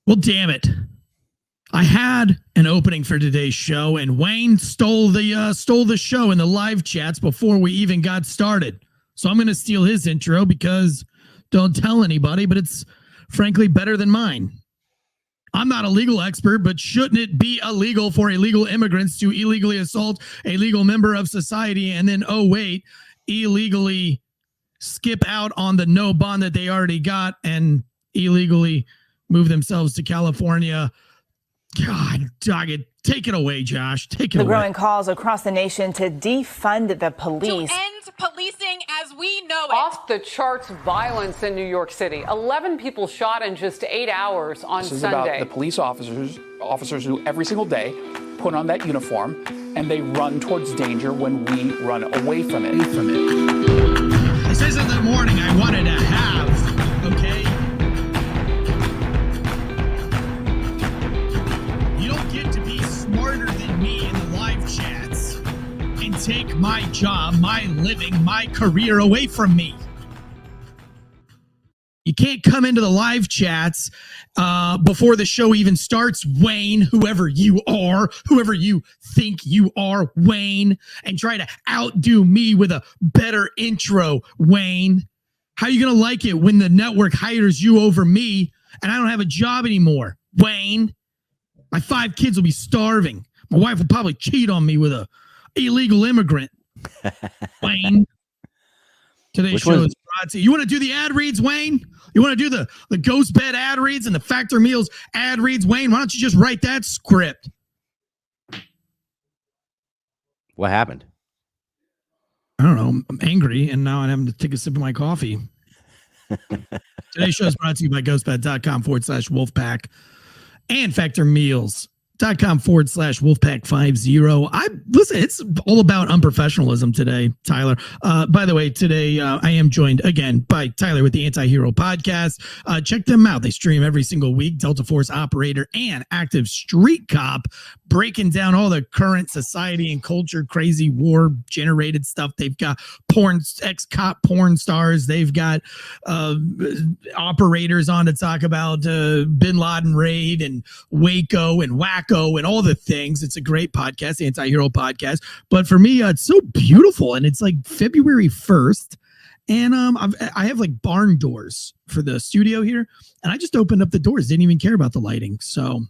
Well, damn it. I had an opening for today's show, and Wayne stole the show in the live chats before we even got started. So I'm going to steal his intro because don't tell anybody, but it's frankly better than mine. I'm not a legal expert, but shouldn't it be illegal for illegal immigrants to illegally assault a legal member of society and then, oh, wait, illegally skip out on the no bond that they already got and illegally move themselves to California? God, dog it. Take it away, Josh. Take it away. The growing calls across the nation to defund the police. To end policing as we know it. Off the charts violence in New York City. 11 people shot in just 8 hours on Sunday. This is about the police officers who every single day put on that uniform and they run towards danger when we run away from it. This isn't the morning I wanted to have, okay? You don't get to be smarter than me in the live chats and take my job, my living, my career away from me. You can't come into the live chats before the show even starts, Wayne, whoever you are, whoever you think you are, Wayne, and try to outdo me with a better intro, Wayne. How are you going to like it when the network hires you over me and I don't have a job anymore, Wayne? My 5 kids will be starving. My wife will probably cheat on me with a illegal immigrant, Wayne. Today's show is brought to you. You want to do the ad reads, Wayne? You want to do the ghost bed ad reads and the Factor Meals ad reads, Wayne? Why don't you just write that script? What happened? I don't know. I'm angry, and now I'm having to take a sip of my coffee. Today's show is brought to you by ghostbed.com/Wolfpack and Factor Meals.com/Wolfpack50. Listen, it's all about unprofessionalism today, Tyler. By the way, today I am joined again by Tyler with the Anti-Hero Podcast. Check them out. They stream every single week. Delta Force operator and active street cop, breaking down all the current society and culture, crazy war generated stuff. They've got ex-cop porn stars. They've got operators on to talk about Bin Laden raid and Waco and Wacko and all the things. It's a great podcast, the Anti-Hero Podcast. But for me, it's so beautiful, and it's like February 1st. And I have like barn doors for the studio here, and I just opened up the doors. Didn't even care about the lighting. So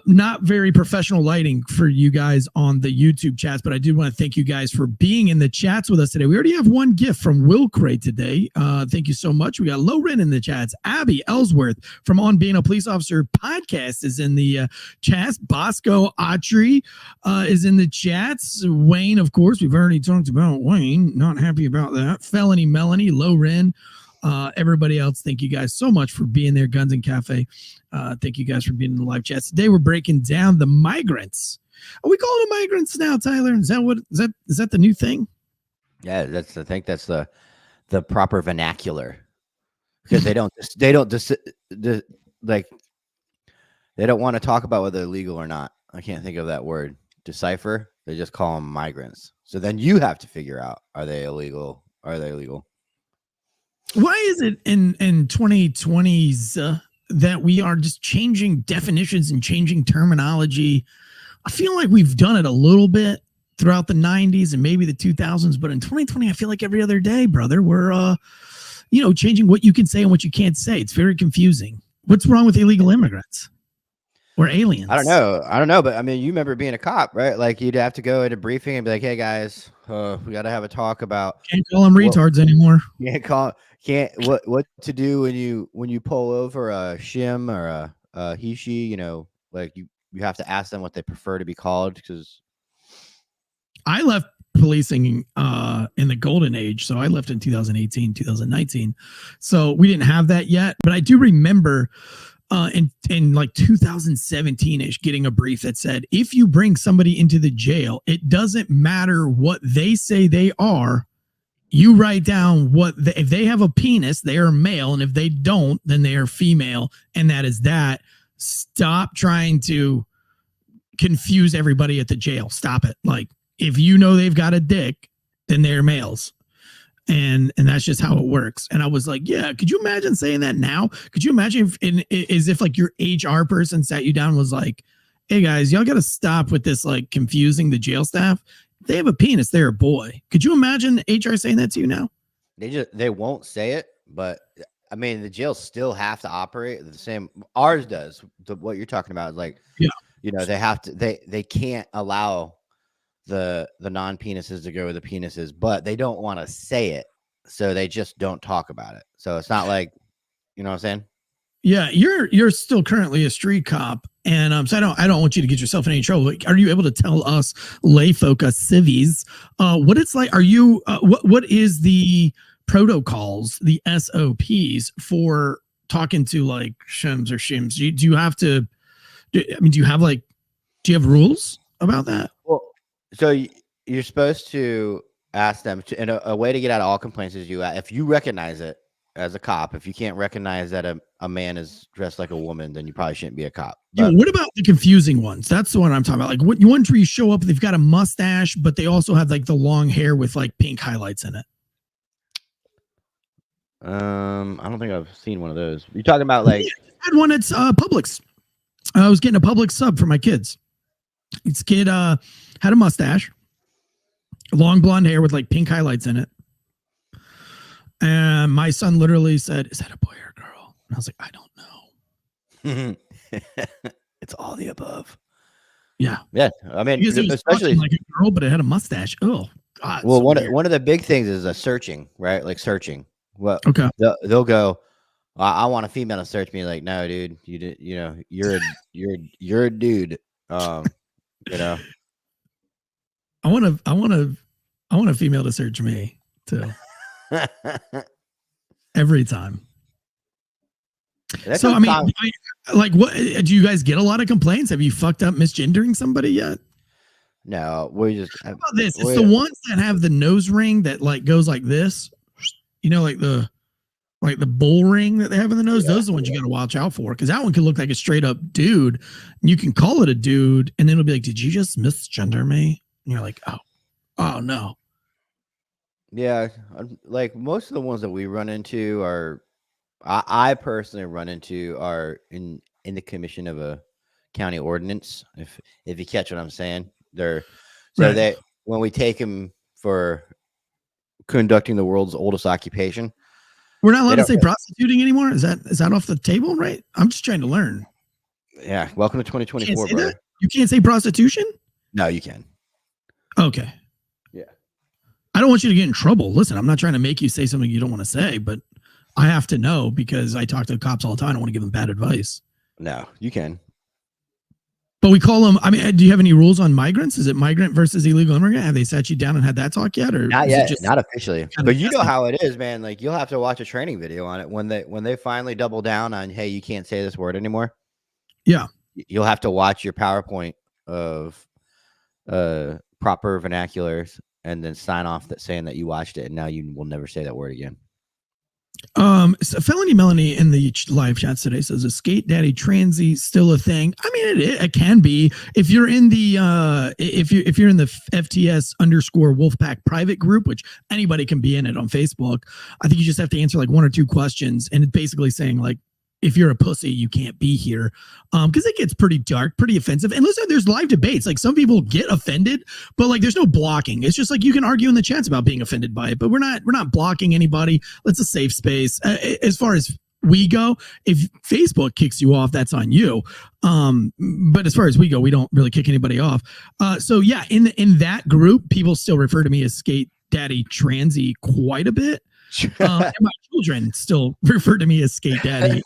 not very professional lighting for you guys on the YouTube chats, but I do want to thank you guys for being in the chats with us today. We already have one gift from Wilcray today. Thank you so much. We got Loren in the chats. Abby Ellsworth from On Being a Police Officer podcast is in the chats. Bosco Autry is in the chats. Wayne, of course, we've already talked about Wayne. Not happy about that. Felony Melanie, Loren. Everybody else, thank you guys so much for being there. Guns and Cafe. Thank you guys for being in the live chats. Today we're breaking down the migrants. Are we calling them migrants now, Tyler? Is that the new thing? Yeah, I think that's the proper vernacular, because they don't want to talk about whether they're legal or not. I can't think of that word. Decipher. They just call them migrants. So then you have to figure out, are they illegal? Are they legal? Why is it in 2020s that we are just changing definitions and changing terminology? I feel like we've done it a little bit throughout the 90s and maybe the 2000s, but in 2020, I feel like every other day, brother, we're changing what you can say and what you can't say. It's very confusing. What's wrong with illegal immigrants or aliens? I don't know, but I mean, you remember being a cop, right? Like, you'd have to go at a briefing and be like, "Hey guys, we got to have a talk about." Can't call them retards anymore. What to do when you pull over a shim or a he she, like you have to ask them what they prefer to be called, because I left policing in the golden age. So I left in 2018, 2019. So we didn't have that yet, but I do remember in like 2017-ish getting a brief that said, if you bring somebody into the jail, it doesn't matter what they say they are. You write down if they have a penis, they are male. And if they don't, then they are female. And that is that. Stop trying to confuse everybody at the jail. Stop it. Like, if you know they've got a dick, then they're males. And that's just how it works. And I was like, yeah, could you imagine saying that now? Could you imagine if like your HR person sat you down and was like, hey guys, y'all got to stop with this, like confusing the jail staff. If they have a penis, they're a boy. Could you imagine HR saying that to you now? They won't say it, but I mean, the jails still have to operate the same. Ours does. What you're talking about is like, yeah, you know, they have to, they can't allow the non-penises to go with the penises, but they don't want to say it, so they just don't talk about it. So it's not like, you know what I'm saying? Yeah, you're still currently a street cop, and so I don't want you to get yourself in any trouble. Like, are you able to tell us lay folk, us civies, what it's like? Are you what is the protocols, the SOPs for talking to like shims or shims? Do you have to? Do you have rules about that? Well, so you're supposed to ask them to, and a way to get out of all complaints is if you recognize it as a cop. If you can't recognize that a man is dressed like a woman, then you probably shouldn't be a cop. Yeah, what about the confusing ones? That's the one I'm talking about. Like what ones where you show up, they've got a mustache, but they also have like the long hair with like pink highlights in it. I don't think I've seen one of those. You're talking about like I had one at Publix. I was getting a Publix sub for my kids. This kid had a mustache, long blonde hair with like pink highlights in it. And my son literally said, "Is that a boy or a girl?" And I was like, "I don't know." It's all the above. Yeah. Yeah. I mean, especially like a girl, but it had a mustache. Oh, God. Well, so one of the big things is a searching, right? Like searching. Well, okay. They'll go, I want a female to search me. Like, no, dude, you're a dude. You know, I want a female to search me too. Every time. So I mean, what do you guys get a lot of complaints? Have you fucked up misgendering somebody yet? No, we just. How about this? It's the ones that have the nose ring that like goes like this. You know, like the bull ring that they have in the nose. Yeah, those are the ones you got to watch out for, because that one could look like a straight up dude. And you can call it a dude, and then it'll be like, "Did you just misgender me?" And you're like, "Oh no." Yeah, like most of the ones that we run into are, I personally run into are in the commission of a county ordinance. If you catch what I'm saying, when we take them for conducting the world's oldest occupation, we're not allowed to say prostituting anymore. Is that off the table? Right? I'm just trying to learn. Yeah. Welcome to 2024, brother. You can't say prostitution? No, you can. Okay. Yeah. I don't want you to get in trouble. Listen, I'm not trying to make you say something you don't want to say, but I have to know because I talk to cops all the time. I don't want to give them bad advice. No, you can. But we call them, I mean, do you have any rules on migrants? Is it migrant versus illegal immigrant? Have they sat you down and had that talk yet? Or not yet, not officially. But you know how it is, man. Like, you'll have to watch a training video on it when they finally double down on, hey, you can't say this word anymore. Yeah. You'll have to watch your PowerPoint of proper vernaculars and then sign off saying that you watched it, and now you will never say that word again. So Felony Melanie in the live chat today says, "A skate daddy transy still a thing?" I mean, it can be if you're in the if you're in the FTS _ Wolfpack private group, which anybody can be in it on Facebook. I think you just have to answer like 1 or 2 questions, and it's basically saying like, if you're a pussy, you can't be here. Because it gets pretty dark, pretty offensive. And listen, there's live debates. Like, some people get offended, but like there's no blocking. It's just like you can argue in the chats about being offended by it, but we're not blocking anybody. It's a safe space. As far as we go, if Facebook kicks you off, that's on you. But as far as we go, we don't really kick anybody off. So yeah, in that group, people still refer to me as skate daddy transy quite a bit. And my children still refer to me as skate daddy,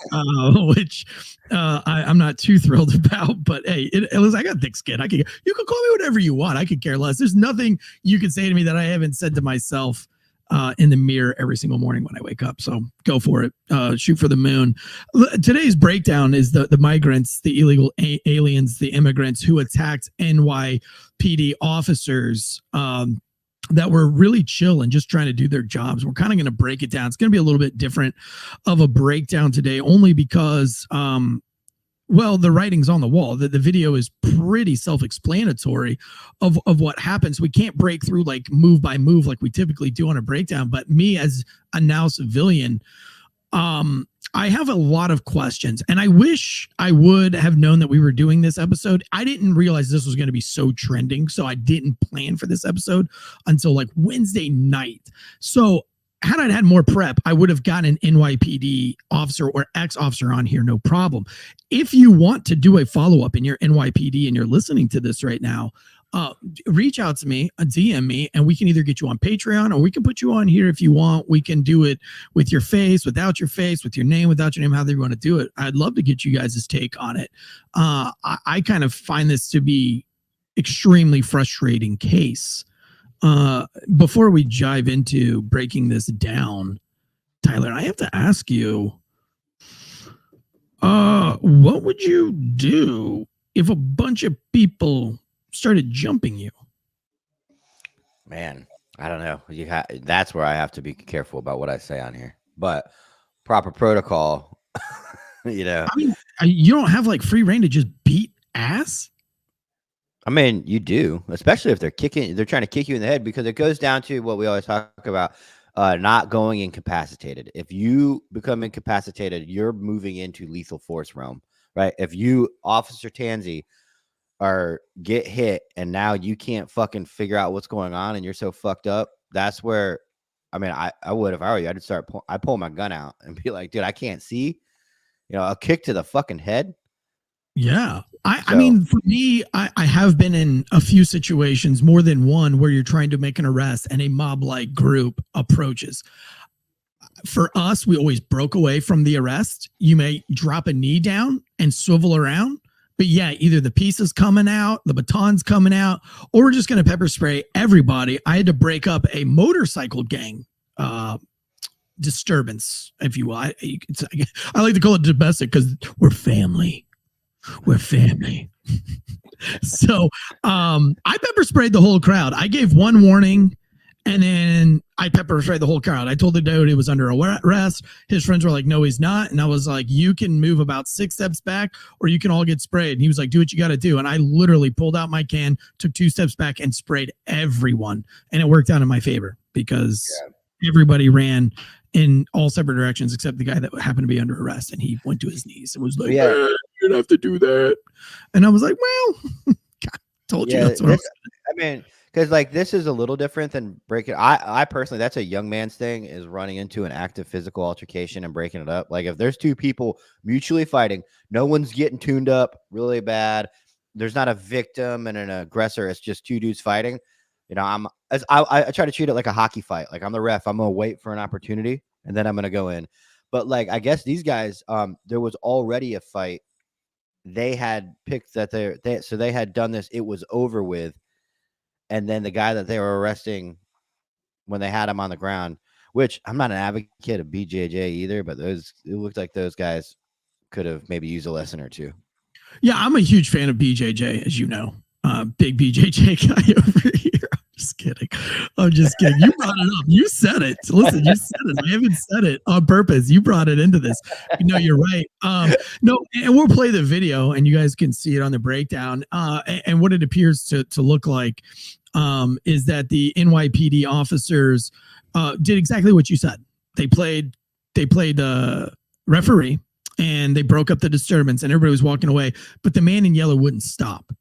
which I'm not too thrilled about. But hey, I got thick skin. You can call me whatever you want. I could care less. There's nothing you can say to me that I haven't said to myself in the mirror every single morning when I wake up. So go for it. Shoot for the moon. Today's breakdown is the migrants, the illegal aliens, the immigrants who attacked NYPD officers. That were really chill and just trying to do their jobs. We're kind of going to break it down. It's going to be a little bit different of a breakdown today, only because Well, the writing's on the wall. The video is pretty self-explanatory of what happens. We can't break through like move by move like we typically do on a breakdown. But me as a now civilian, I have a lot of questions, and I wish I would have known that we were doing this episode. I didn't realize this was going to be so trending, so I didn't plan for this episode until like Wednesday night. So had I had more prep, I would have gotten an NYPD officer or ex-officer on here, no problem. If you want to do a follow-up in your NYPD and you're listening to this right now, reach out to me, DM me, and we can either get you on Patreon or we can put you on here if you want. We can do it with your face, without your face, with your name, without your name, however you want to do it. I'd love to get you guys' take on it. I kind of find this to be extremely frustrating case. Before we dive into breaking this down, Tyler, I have to ask you, what would you do if a bunch of people started jumping you? Man, I don't know. That's where I have to be careful about what I say on here. But proper protocol, you know. I mean, you don't have like free reign to just beat ass. I mean, you do, especially if they're trying to kick you in the head, because it goes down to what we always talk about, not going incapacitated. If you become incapacitated, you're moving into lethal force realm, right? If you, Officer Tansey, get hit and now you can't fucking figure out what's going on and you're so fucked up, that's where, I mean, I would, if I were you, I'd pull my gun out and be like, dude, I can't see, you know, a kick to the fucking head. Yeah. I mean, for me, I have been in a few situations, more than one, where you're trying to make an arrest and a mob-like group approaches. For us, we always broke away from the arrest. You may drop a knee down and swivel around, but yeah, either the piece is coming out, the baton's coming out, or we're just going to pepper spray everybody. I had to break up a motorcycle gang disturbance, if you will. I like to call it domestic because we're family. We're family. So I pepper sprayed the whole crowd. I gave one warning and then I pepper sprayed the whole crowd. I told the dude he was under arrest. His friends were like, no, he's not. And I was like, you can move about 6 steps back or you can all get sprayed. And he was like, do what you got to do. And I literally pulled out my can, took 2 steps back and sprayed everyone. And it worked out in my favor because everybody ran in all separate directions except the guy that happened to be under arrest, and he went to his knees and was like, you don't have to do that. And I was like, well, God, told you that's what I mean, because like this is a little different than breaking. I personally, that's a young man's thing, is running into an active physical altercation and breaking it up. Like if there's 2 people mutually fighting, no one's getting tuned up really bad, there's not a victim and an aggressor, it's just 2 dudes fighting. You know, I try to treat it like a hockey fight. Like I'm the ref. I'm gonna wait for an opportunity and then I'm gonna go in. But like I guess these guys, there was already a fight. They had picked that so they had done this. It was over with, and then the guy that they were arresting, when they had him on the ground, which I'm not an advocate of BJJ either, but it looked like those guys could have maybe used a lesson or 2. Yeah, I'm a huge fan of BJJ, as you know. Big BJJ guy over here. I'm just kidding. You brought it up. You said it. Listen, you said it. I haven't said it on purpose. You brought it into this. No, you're right. No, and we'll play the video and you guys can see it on the breakdown. And what it appears to look like is that the NYPD officers did exactly what you said. They played referee and they broke up the disturbance and everybody was walking away, but the man in yellow wouldn't stop.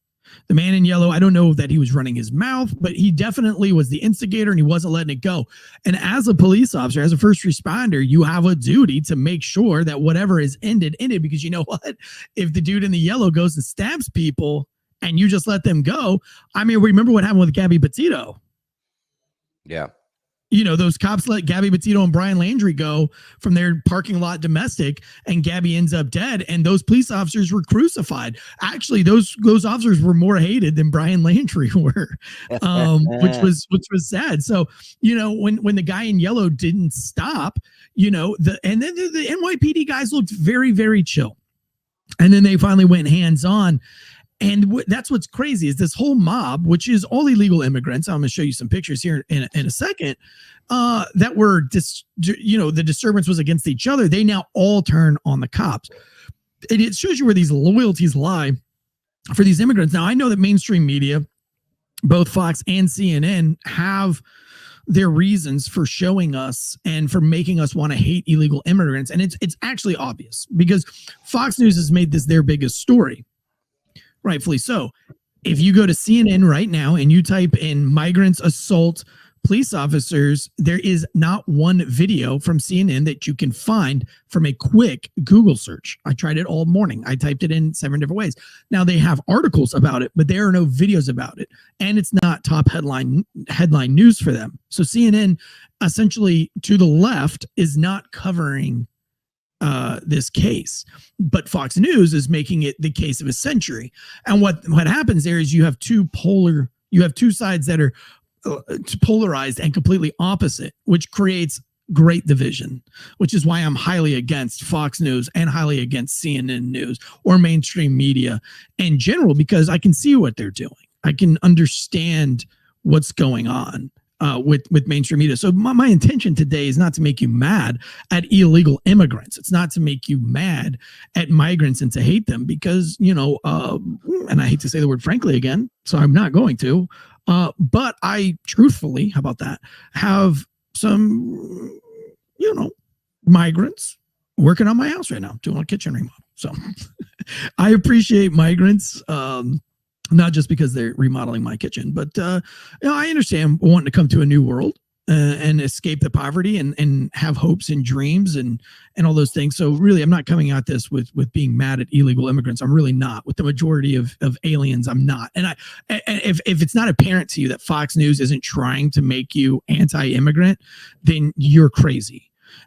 The man in yellow, I don't know that he was running his mouth, but he definitely was the instigator and he wasn't letting it go. And as a police officer, as a first responder, you have a duty to make sure that whatever is ended, because you know what? If the dude in the yellow goes and stabs people and you just let them go, I mean, remember what happened with Gabby Petito? Yeah. You know, those cops let Gabby Petito and Brian Landry go from their parking lot domestic, and Gabby ends up dead. And those police officers were crucified. Actually, those officers were more hated than Brian Landry were, which was sad. So, you know, when the guy in yellow didn't stop, you know, and then the NYPD guys looked very, very chill. And then they finally went hands on. And that's what's crazy is this whole mob, which is all illegal immigrants. I'm going to show you some pictures here in a second, that were, the disturbance was against each other. They now all turn on the cops. it shows you where these loyalties lie for these immigrants. Now, I know that mainstream media, both Fox and CNN, have their reasons for showing us and for making us want to hate illegal immigrants. And it's actually obvious because Fox News has made this their biggest story, rightfully so. If you go to CNN right now and you type in migrants assault police officers, there is not one video from CNN that you can find from a quick Google search. I tried it all morning. I typed it in 7 different ways. Now they have articles about it, but there are no videos about it. And it's not top headline news for them. So CNN essentially to the left is not covering this case, but Fox News is making it the case of a century. And what happens there is you have two sides that are polarized and completely opposite, which creates great division, which is why I'm highly against Fox News and highly against CNN News or mainstream media in general, because I can see what they're doing. I can understand what's going on with mainstream media. So my intention today is not to make you mad at illegal immigrants. It's not to make you mad at migrants and to hate them because, and I hate to say the word frankly again, so I'm not going to, but I truthfully, how about that, have some, migrants working on my house right now, doing a kitchen remodel. So I appreciate migrants, not just because they're remodeling my kitchen, but I understand wanting to come to a new world and escape the poverty and have hopes and dreams and all those things. So really, I'm not coming at this with being mad at illegal immigrants. I'm really not. With the majority of aliens, I'm not. And if it's not apparent to you that Fox News isn't trying to make you anti-immigrant, then you're crazy.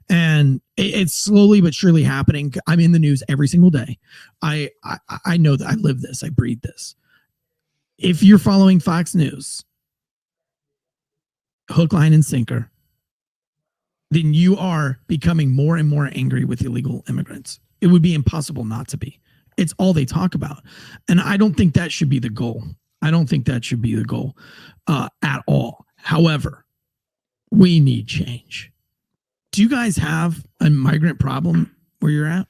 And it's slowly but surely happening. I'm in the news every single day. I know that I live this. I breathe this. If you're following Fox News, hook, line, and sinker, then you are becoming more and more angry with illegal immigrants. It would be impossible not to be. It's all they talk about. And I don't think that should be the goal. I don't think that should be the goal at all. However, we need change. Do you guys have a migrant problem where you're at?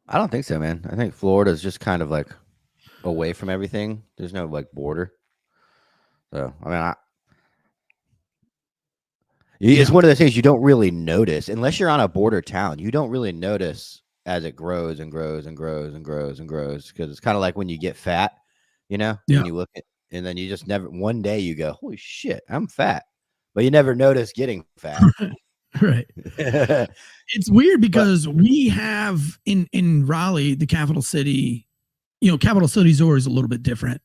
I don't think so, man. I think Florida is just kind of like away from everything. There's no like border. So, I mean, it's one of those things you don't really notice unless you're on a border town. You don't really notice as it grows and grows and grows and grows and grows, because it's kind of like when you get fat, when you look at, and then you just never, one day you go, holy shit, I'm fat, but you never notice getting fat. Right. It's weird because we have in Raleigh, the capital city, capital cities are always a little bit different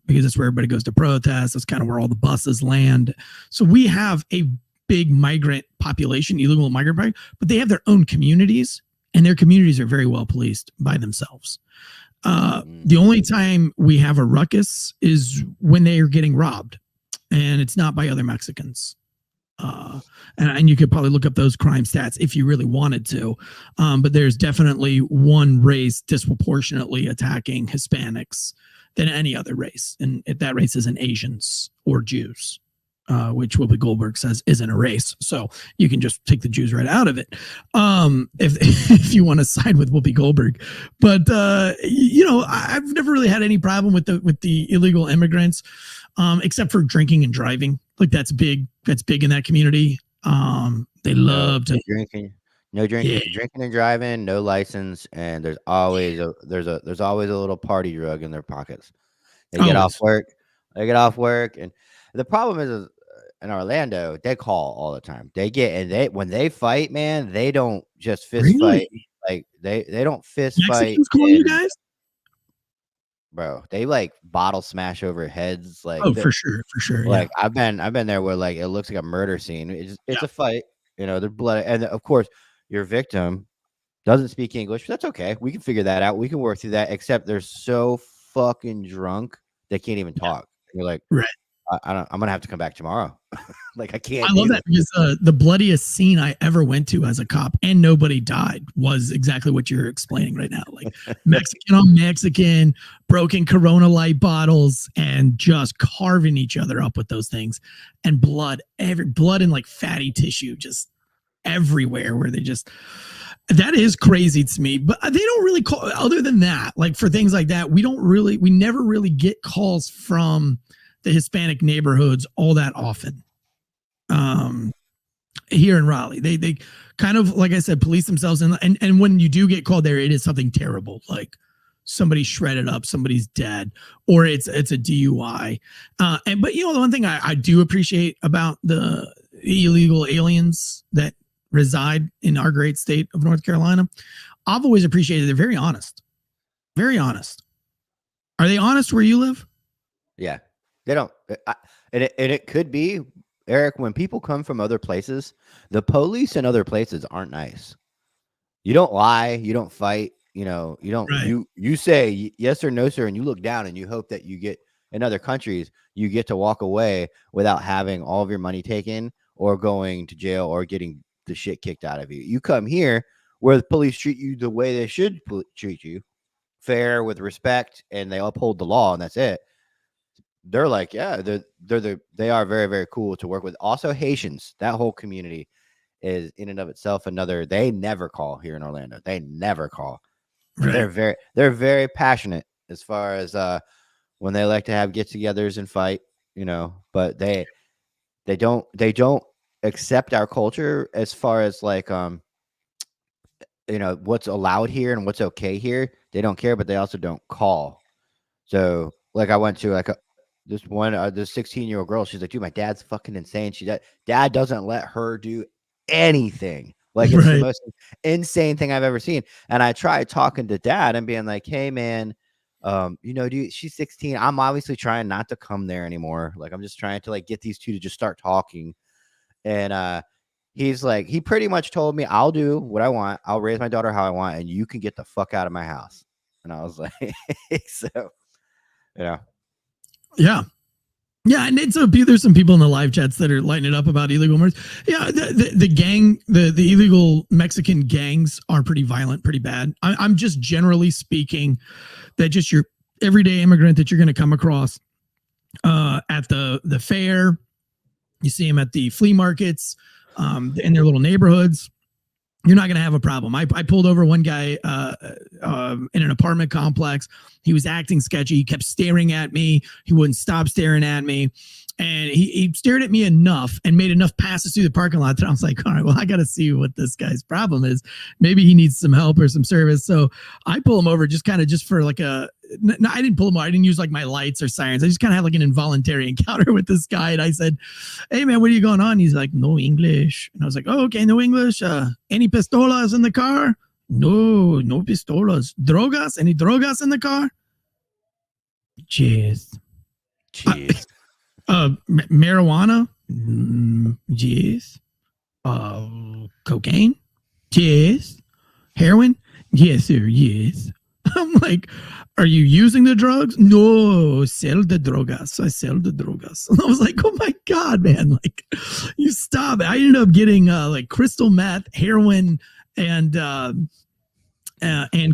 because that's where everybody goes to protest. That's kind of where all the buses land. So we have a big migrant population, illegal migrant, but they have their own communities, and their communities are very well policed by themselves. The only time we have a ruckus is when they are getting robbed, and it's not by other Mexicans. And you could probably look up those crime stats if you really wanted to. But there's definitely one race disproportionately attacking Hispanics than any other race. And if that race isn't Asians or Jews, which Whoopi Goldberg says isn't a race. So you can just take the Jews right out of it. If you want to side with Whoopi Goldberg, but I've never really had any problem with the illegal immigrants, except for drinking and driving. Like that's big in that community. They love to drinking and driving, no license, and there's always a little party drug in their pockets. They get off work, and the problem is in Orlando, they call all the time. When they fight, man, they don't just fist fight. Like they don't fist Mexicans fight. Call you guys? Bro, they like bottle smash over heads. Like, for sure. Like I've been there where like it looks like a murder scene. It's a fight, there's blood, and of course your victim doesn't speak English. But that's okay. We can figure that out. We can work through that. Except they're so fucking drunk they can't even talk. You're like, right. I'm gonna have to come back tomorrow. Like I can't. I love that because the bloodiest scene I ever went to as a cop, and nobody died, was exactly what you're explaining right now. Like Mexican on Mexican, broken Corona Light bottles, and just carving each other up with those things, and blood and like fatty tissue just everywhere where they just, that is crazy to me. But they don't really call, other than that, like for things like that, we never really get calls from the Hispanic neighborhoods all that often. Here in Raleigh, they kind of, like I said, police themselves, and when you do get called there, it is something terrible, like somebody's shredded up, somebody's dead, or it's a DUI. But the one thing I do appreciate about the illegal aliens that reside in our great state of North Carolina, I've always appreciated they're very honest. Very honest. Are they honest where you live? Yeah, they don't. And it could be, Eric, when people come from other places, the police in other places aren't nice. You don't lie. You don't fight. You don't, right. You say yes or no, sir. And you look down and you hope that you get, in other countries, you get to walk away without having all of your money taken or going to jail or getting the shit kicked out of you. You come here where the police treat you the way they should treat you, fair, with respect, and they uphold the law, and that's it. They're like, yeah, they are very, very cool to work with. Also, Haitians, that whole community is in and of itself another. They never call here in Orlando. They never call. Right. They're very passionate as far as when they like to have get-togethers and fight, but they don't accept our culture as far as like what's allowed here and what's okay here. They don't care, but they also don't call. So like I went to like this 16-year-old girl. She's like, dude, my dad's fucking insane. Dad doesn't let her do anything. Like, it's the most insane thing I've ever seen. And I tried talking to dad and being like, hey man, dude, she's 16. I'm obviously trying not to come there anymore. Like, I'm just trying to like get these two to just start talking. And he's like, he pretty much told me, I'll do what I want. I'll raise my daughter how I want, and you can get the fuck out of my house. And I was like, so, yeah. Yeah, and there's some people in the live chats that are lighting it up about illegal murders. Yeah, the illegal Mexican gangs are pretty violent, pretty bad. I'm just generally speaking that just your everyday immigrant that you're going to come across at the fair. You see them at the flea markets, in their little neighborhoods. You're not going to have a problem. I pulled over one guy in an apartment complex. He was acting sketchy. He kept staring at me. He wouldn't stop staring at me. And he stared at me enough and made enough passes through the parking lot that I was like, all right, well, I got to see what this guy's problem is. Maybe he needs some help or some service. So I pull him over just for like no, I didn't pull him over. I didn't use like my lights or sirens. I just kind of had like an involuntary encounter with this guy. And I said, hey man, what are you going on? He's like, no English. And I was like, oh, okay, no English. Any pistolas in the car? No pistolas. Drogas? Any drogas in the car? Cheers. Marijuana? Yes. Cocaine? Yes. Heroin? Yes, sir. Yes. I'm like, are you using the drugs? No, sell the drogas. I sell the drogas. And I was like, oh my God, man. Like, you stop it. I ended up getting like crystal meth, heroin, and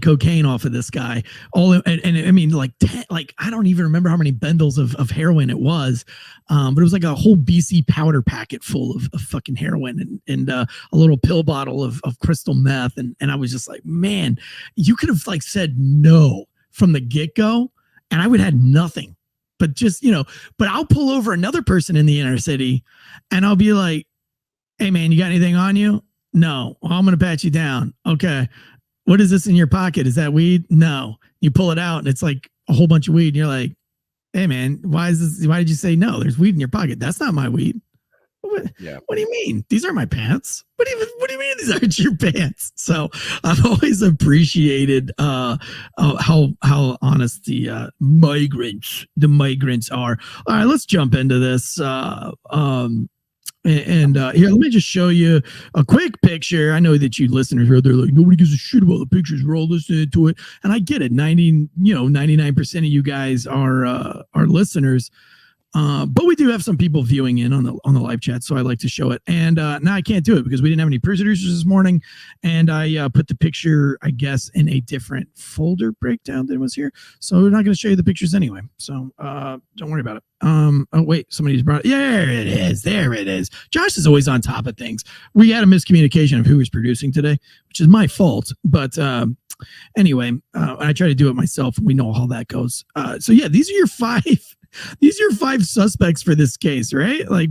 cocaine off of this guy. And I mean, like, I don't even remember how many bundles of heroin it was. But it was like a whole BC powder packet full of fucking heroin and a little pill bottle of crystal meth. And I was just like, man, you could have like said no from the get-go and I would have had nothing, but just, but I'll pull over another person in the inner city and I'll be like, hey man, you got anything on you? No. Well, I'm going to pat you down. Okay. What is this in your pocket? Is that weed? No. You pull it out and it's like a whole bunch of weed. And you're like, hey man, why did you say no? There's weed in your pocket. That's not my weed. What do you mean? These aren't my pants. What do you mean these aren't your pants? So I've always appreciated how honest the migrants are. All right, let's jump into this. Here, let me just show you a quick picture. I know that you listeners are there like, nobody gives a shit about the pictures. We're all listening to it. And I get it. 99% of you guys are listeners. But we do have some people viewing in on the live chat, so I like to show it. And now I can't do it because we didn't have any producers this morning, and I put the picture, I guess, in a different folder breakdown than was here. So we're not going to show you the pictures anyway. So don't worry about it. Oh wait, somebody's brought it. Yeah, there it is. There it is. Josh is always on top of things. We had a miscommunication of who was producing today, which is my fault. But anyway, I try to do it myself, and we know how that goes. So yeah, these are your five. These are your five suspects for this case, right? Like,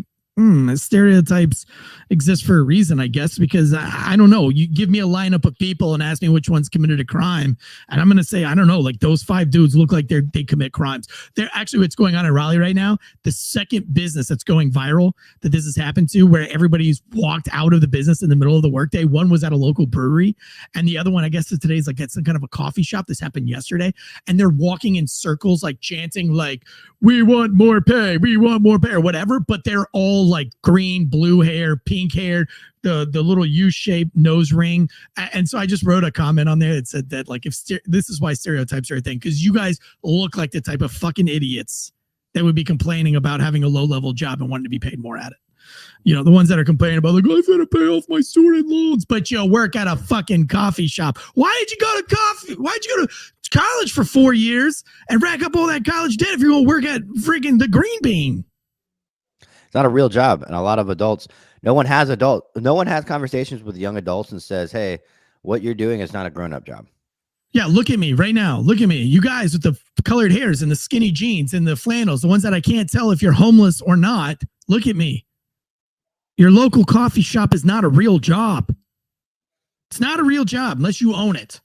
stereotypes exist for a reason, I guess, because I don't know. You give me a lineup of people and ask me which ones committed a crime, and I'm going to say, I don't know, like those five dudes look like they commit crimes. They're actually what's going on in Raleigh right now. The second business that's going viral that this has happened to, where everybody's walked out of the business in the middle of the workday. One was at a local brewery, and the other one, I guess today's like at some kind of a coffee shop. This happened yesterday, and they're walking in circles, like chanting, like, "We want more pay, we want more pay," or whatever. But they're all like green, blue hair, pink hair, the little U-shaped nose ring. And so I just wrote a comment on there that said that, like, this is why stereotypes are a thing, because you guys look like the type of fucking idiots that would be complaining about having a low-level job and wanting to be paid more at it. You know, the ones that are complaining about, like, I've got to pay off my student loans, but you work at a fucking coffee shop. Why did you go to college for 4 years and rack up all that college debt if you're going to work at freaking the Green Bean? It's not a real job. And a lot of adults, no one has conversations with young adults and says, hey, what you're doing is not a grown-up job. Yeah, look at me right now. Look at me. You guys with the colored hairs and the skinny jeans and the flannels, the ones that I can't tell if you're homeless or not. Look at me. Your local coffee shop is not a real job. It's not a real job unless you own it.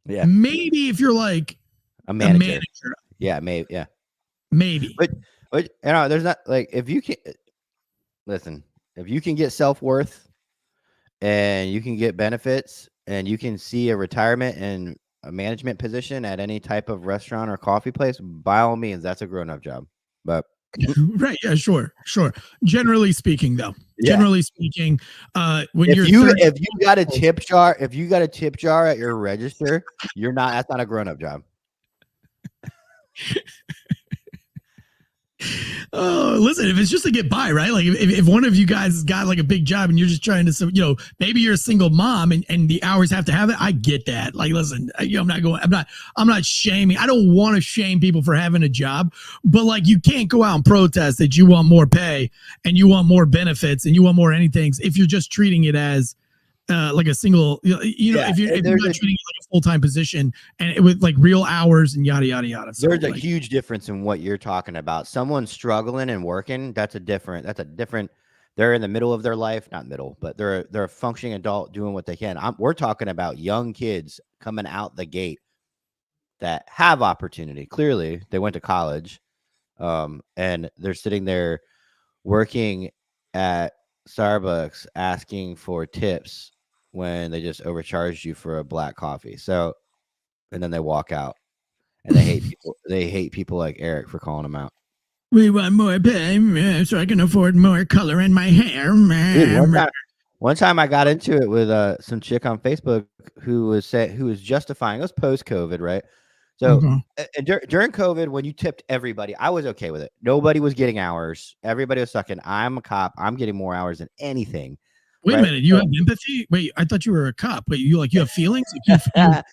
Yeah. Maybe if you're like a manager. Yeah, maybe. Yeah. Maybe. But you know, there's not, like, if you can get self-worth and you can get benefits and you can see a retirement and a management position at any type of restaurant or coffee place, by all means, that's a grown-up job. But right, yeah, sure. Generally speaking, though, when if you got a tip jar at your register, that's not a grown-up job. Oh, listen, if it's just to get by, right? Like if one of you guys has got like a big job and you're just trying to, you know, maybe you're a single mom and the hours have to have it. I get that. Like, listen, I'm not shaming. I don't want to shame people for having a job, but like, you can't go out and protest that you want more pay and you want more benefits and you want more anything if you're just treating it as like a single, if you're not treating it like a full-time position and with like real hours and yada yada yada. So, there's a huge difference in what you're talking about. Someone struggling and working, that's a different. They're in the middle of their life, not middle, but they're a functioning adult doing what they can. We're talking about young kids coming out the gate that have opportunity. Clearly, they went to college, and they're sitting there working at Starbucks asking for tips when they just overcharged you for a black coffee. So, and then they walk out and they hate people like Eric for calling them out. We want more pay so I can afford more color in my hair. Dude, one time I got into it with some chick on Facebook who was justifying, it was post-COVID, right? So during COVID, when you tipped everybody, I was okay with it. Nobody was getting hours. Everybody was sucking. I'm a cop. I'm getting more hours than anything. Wait a minute. You have empathy? Wait, I thought you were a cop. Wait, you have feelings? Like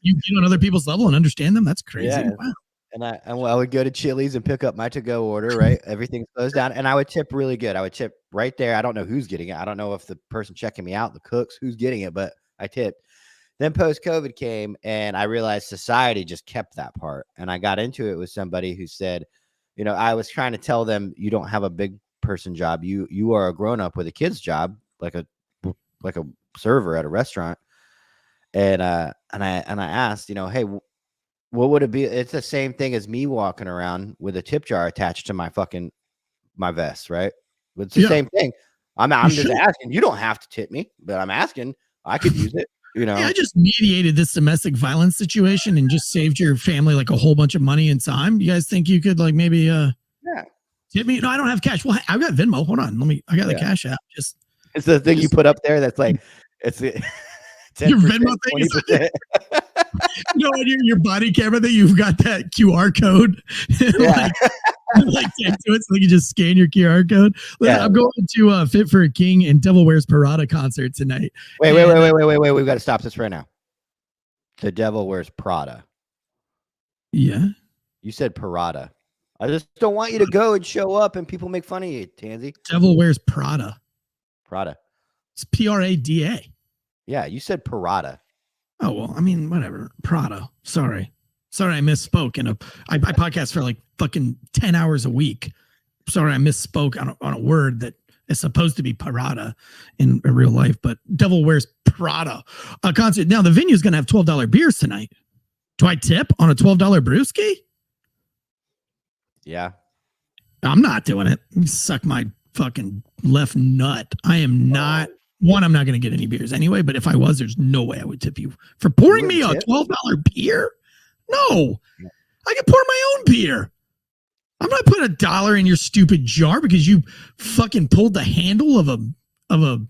you get on other people's level and understand them? That's crazy. Yeah. Wow. And I would go to Chili's and pick up my to-go order, right? Everything's closed down. And I would tip really good. I would tip right there. I don't know who's getting it. I don't know if the person checking me out, the cooks, who's getting it, but I tipped. Then post-COVID came, and I realized society just kept that part. And I got into it with somebody who said, you know, I was trying to tell them, you don't have a big person job. You are a grown-up with a kid's job, like a server at a restaurant. And I asked, you know, hey, what would it be? It's the same thing as me walking around with a tip jar attached to my vest, right? It's the same thing. I'm just asking. You don't have to tip me, but I'm asking. I could use it. You know, I just mediated this domestic violence situation and just saved your family like a whole bunch of money and time. You guys think you could like maybe tip me? No, I don't have cash. Well, I've got Venmo. Hold on, I got the cash app. It's the thing you put up there that's like it's your Venmo thing. You know, on your body camera that you've got that QR code. Yeah. like text to it so you can just scan your QR code. Listen, Yeah. I'm going to Fit for a King and Devil Wears Prada concert tonight. Wait. We've got to stop this right now. The Devil Wears Prada. Yeah. You said Parada. I just don't want you to go and show up and people make fun of you, Tansey. Devil Wears Prada. Prada. It's Prada. Yeah, you said Parada. Oh, well, I mean, whatever. Prada. Sorry, I misspoke. I podcast for like fucking 10 hours a week. Sorry, I misspoke on a word that is supposed to be Parada in real life, but Devil Wears Prada. A concert. Now, the venue's going to have $12 beers tonight. Do I tip on a $12 brewski? Yeah. I'm not doing it. You suck my fucking left nut. I am not. One, I'm not going to get any beers anyway, but if I was, there's no way I would tip you for pouring me a $12 beer. No, I can pour my own beer. I'm not putting $1 in your stupid jar because you fucking pulled the handle of a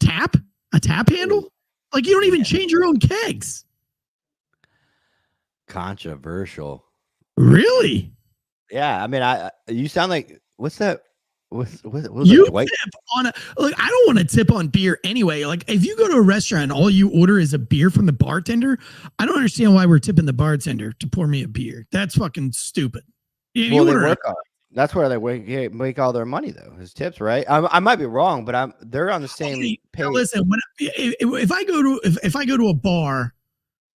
tap handle. Like you don't even change your own kegs. Controversial. Really? Yeah, I mean, you sound like what's that? What's you Dwight? tip on like I don't want to tip on beer anyway. Like if you go to a restaurant and all you order is a beer from the bartender, I don't understand why we're tipping the bartender to pour me a beer. That's fucking stupid. Well, they work on it. That's where they make all their money though. His tips, right? I might be wrong, but they're on the same page. Now listen, if I go to a bar,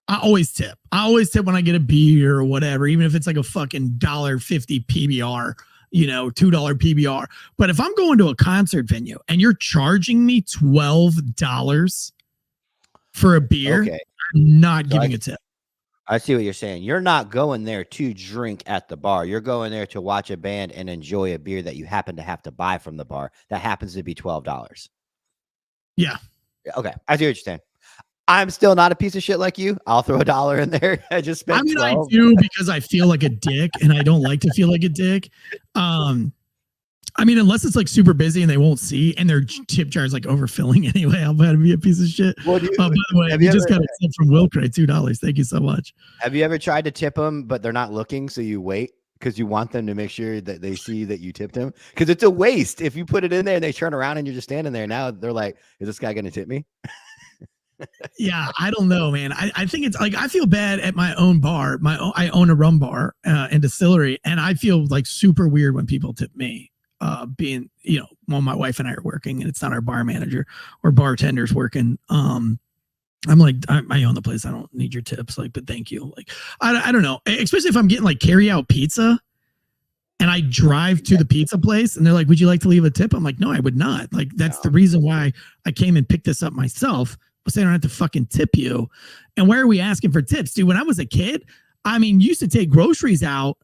I always tip. I always tip when I get a beer or whatever, even if it's like a fucking $1.50 PBR. $2 PBR. But if I'm going to a concert venue and you're charging me $12 for a beer, okay, I'm not giving a tip. I see what you're saying. You're not going there to drink at the bar. You're going there to watch a band and enjoy a beer that you happen to have to buy from the bar. That happens to be $12. Yeah. Okay. I see what you're saying. I'm still not a piece of shit like you. I'll throw $1 in there. I just spent. I mean, 12. I do because I feel like a dick, and I don't like to feel like a dick. I mean, unless it's like super busy and they won't see, and their tip jar is like overfilling anyway, I'll have to be a piece of shit. By the way, you just got a tip from Wilcray, $2. Thank you so much. Have you ever tried to tip them, but they're not looking, so you wait because you want them to make sure that they see that you tipped them? Because it's a waste if you put it in there and they turn around and you're just standing there. Now they're like, "Is this guy going to tip me?" Yeah, I don't know, man. I think it's like I feel bad at my own bar. I own a rum bar and distillery, and I feel like super weird when people tip me. Being, when my wife and I are working, and it's not our bar manager or bartenders working. I'm like, I own the place. I don't need your tips. Like, but thank you. Like, I don't know. Especially if I'm getting like carry out pizza, and I drive to the pizza place, and they're like, "Would you like to leave a tip?" I'm like, "No, I would not." Like, that's the reason why I came and picked this up myself. So I don't have to fucking tip you. And why are we asking for tips, dude? When I was a kid, I mean, used to take groceries out.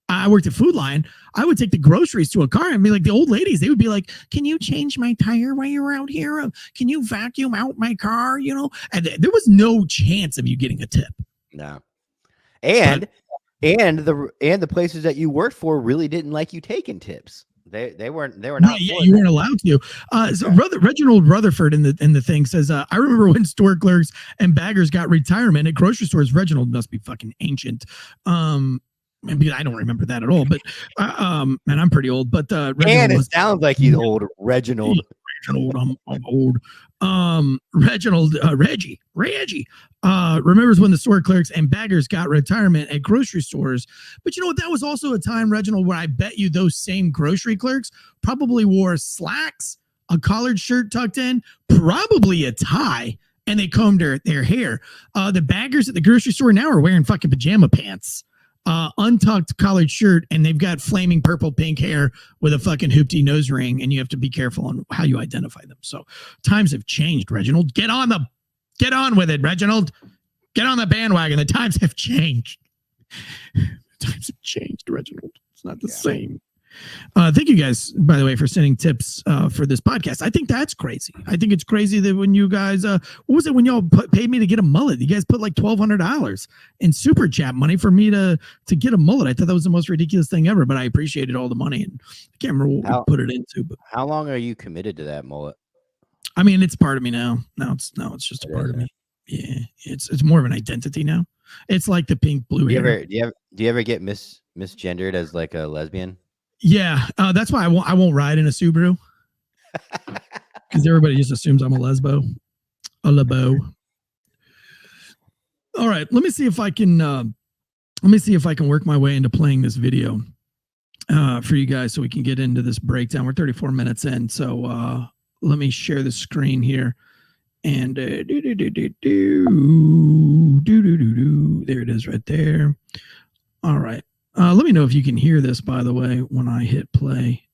I worked at Food Line. I would take the groceries to a car and be like, the old ladies, they would be like, "Can you change my tire while you're out here? Can you vacuum out my car?" And there was no chance of you getting a tip. No. And the places that you worked for really didn't like you taking tips. They were not. Yeah, you weren't allowed to. So Reginald Rutherford in the thing says, "I remember when store clerks and baggers got retirement at grocery stores." Reginald must be fucking ancient. Maybe I don't remember that at all. But and I'm pretty old. But Reginald sounds like he's old. Reginald. I'm old. Reginald, Reggie remembers when the store clerks and baggers got retirement at grocery stores. But you know what? That was also a time, Reginald, where I bet you those same grocery clerks probably wore slacks, a collared shirt tucked in, probably a tie, and they combed their hair. The baggers at the grocery store now are wearing fucking pajama pants. Untucked collared shirt, and they've got flaming purple pink hair with a fucking hoopty nose ring, and you have to be careful on how you identify them. So times have changed, Reginald. Get on with it, Reginald. Get on the bandwagon. The times have changed. Times have changed, Reginald. It's not the same. Thank you guys, by the way, for sending tips for this podcast. I think that's crazy. I think it's crazy that when you guys, what was it when y'all paid me to get a mullet? You guys put like $1,200 in super chat money for me to get a mullet. I thought that was the most ridiculous thing ever, but I appreciated all the money, and I can't remember what we put it into. But how long are you committed to that mullet? I mean, it's part of me now. Now it's just a part of me. Yeah, it's more of an identity now. It's like the pink blue Do you hair. ever do you ever get misgendered as like a lesbian? Yeah, that's why I won't ride in a Subaru because everybody just assumes I'm a lebo. All right, let me see if I can work my way into playing this video for you guys so we can get into this breakdown. We're 34 minutes in, so let me share the screen here. And there it is right there. All right. Let me know if you can hear this, by the way, when I hit play.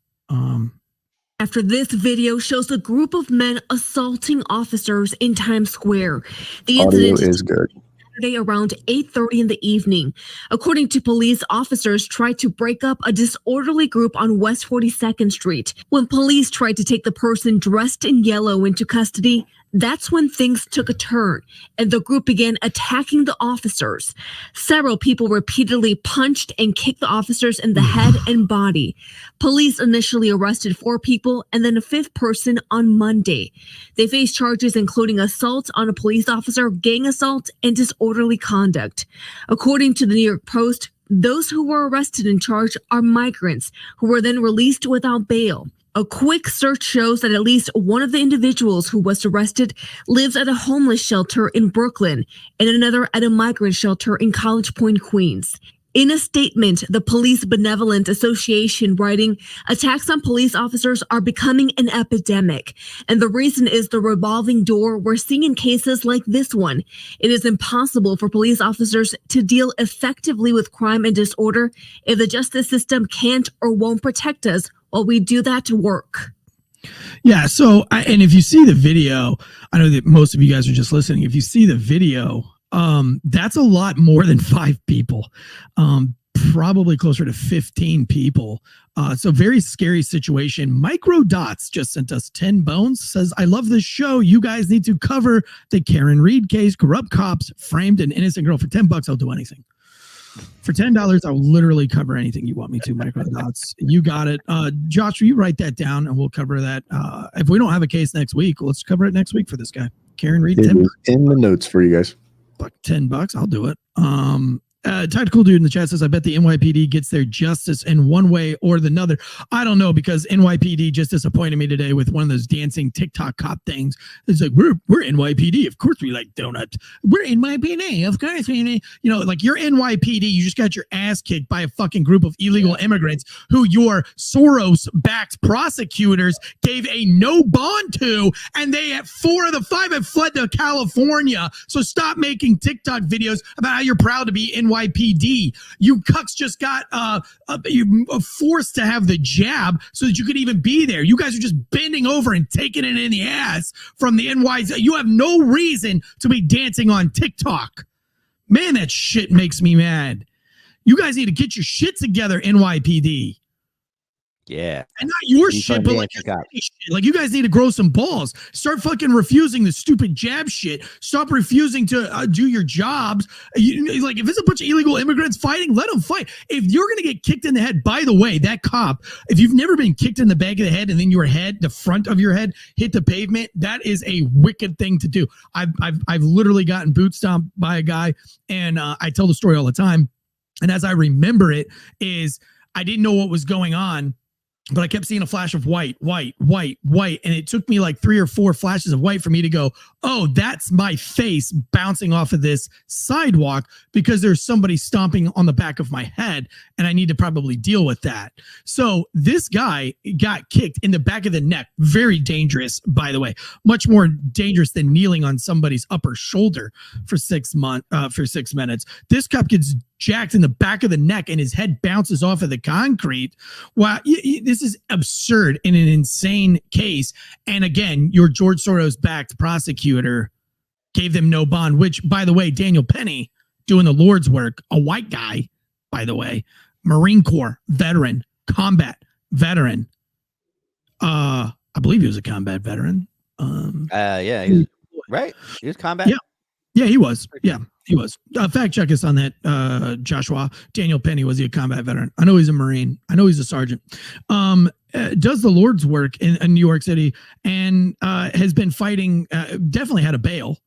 After this video shows a group of men assaulting officers in Times Square. The incident is good. Saturday around 8:30 in the evening. According to police, officers tried to break up a disorderly group on West 42nd Street. When police tried to take the person dressed in yellow into custody, that's when things took a turn and the group began attacking the officers. Several people repeatedly punched and kicked the officers in the head and body. Police initially arrested 4 people and then a 5th person on Monday. They face charges including assault on a police officer, gang assault, and disorderly conduct. According to the New York Post, those who were arrested and charged are migrants who were then released without bail. A quick search shows that at least one of the individuals who was arrested lives at a homeless shelter in Brooklyn and another at a migrant shelter in College Point, Queens. In a statement, the Police Benevolent Association writing, attacks on police officers are becoming an epidemic, and the reason is the revolving door we're seeing in cases like this one. It is impossible for police officers to deal effectively with crime and disorder if the justice system can't or won't protect us while we do that work. Yeah, so, and if you see the video, I know that most of you guys are just listening. If you see the video, that's a lot more than 5 people, probably closer to 15 people. So very scary situation. Micro Dots just sent us 10 bones, says, I love this show. You guys need to cover the Karen Reed case. Corrupt cops framed an innocent girl. For $10, I'll do anything. For $10, I'll literally cover anything you want me to, Micro Dots. You got it. Josh, will you write that down and we'll cover that. If we don't have a case next week, let's cover it next week for this guy. Karen Reed, it is in the notes for you guys. $10, I'll do it. Tactical dude in the chat says, I bet the NYPD gets their justice in one way or the other. I don't know, because NYPD just disappointed me today with one of those dancing TikTok cop things. It's like, we're NYPD. Of course we like donuts. We're NYPD. Of course we, you know, like you're NYPD. You just got your ass kicked by a fucking group of illegal immigrants who your Soros-backed prosecutors gave a no bond to, and they at 4 of the 5 have fled to California. So stop making TikTok videos about how you're proud to be NYPD. You cucks just got you forced to have the jab so that you could even be there. You guys are just bending over and taking it in the ass from the NYPD. You have no reason to be dancing on TikTok. Man, that shit makes me mad. You guys need to get your shit together, NYPD. Yeah. And not your shit, but like, shit. Like you guys need to grow some balls. Start fucking refusing the stupid jab shit. Stop refusing to do your jobs. Like if it's a bunch of illegal immigrants fighting, let them fight. If you're going to get kicked in the head, by the way, that cop, if you've never been kicked in the back of the head and then your head, the front of your head hit the pavement, that is a wicked thing to do. I've literally gotten boot stomped by a guy, and I tell the story all the time. And as I remember it is I didn't know what was going on, but I kept seeing a flash of white. And it took me like 3 or 4 flashes of white for me to go, oh, that's my face bouncing off of this sidewalk because there's somebody stomping on the back of my head and I need to probably deal with that. So this guy got kicked in the back of the neck. Very dangerous, by the way. Much more dangerous than kneeling on somebody's upper shoulder for 6 minutes. This cop gets jacked in the back of the neck and his head bounces off of the concrete. Wow, this is absurd in an insane case. And again, your George Soros backed prosecutor gave them no bond, which, by the way, Daniel Penny doing the Lord's work, a white guy, by the way, Marine Corps veteran, combat veteran. I believe he was a combat veteran. Yeah, he was, right? He was combat. Yeah, he was. Yeah, he was. Fact check us on that, Joshua. Daniel Penny, was he a combat veteran? I know he's a Marine. I know he's a sergeant. Does the Lord's work in New York City and has been fighting, definitely had a bail.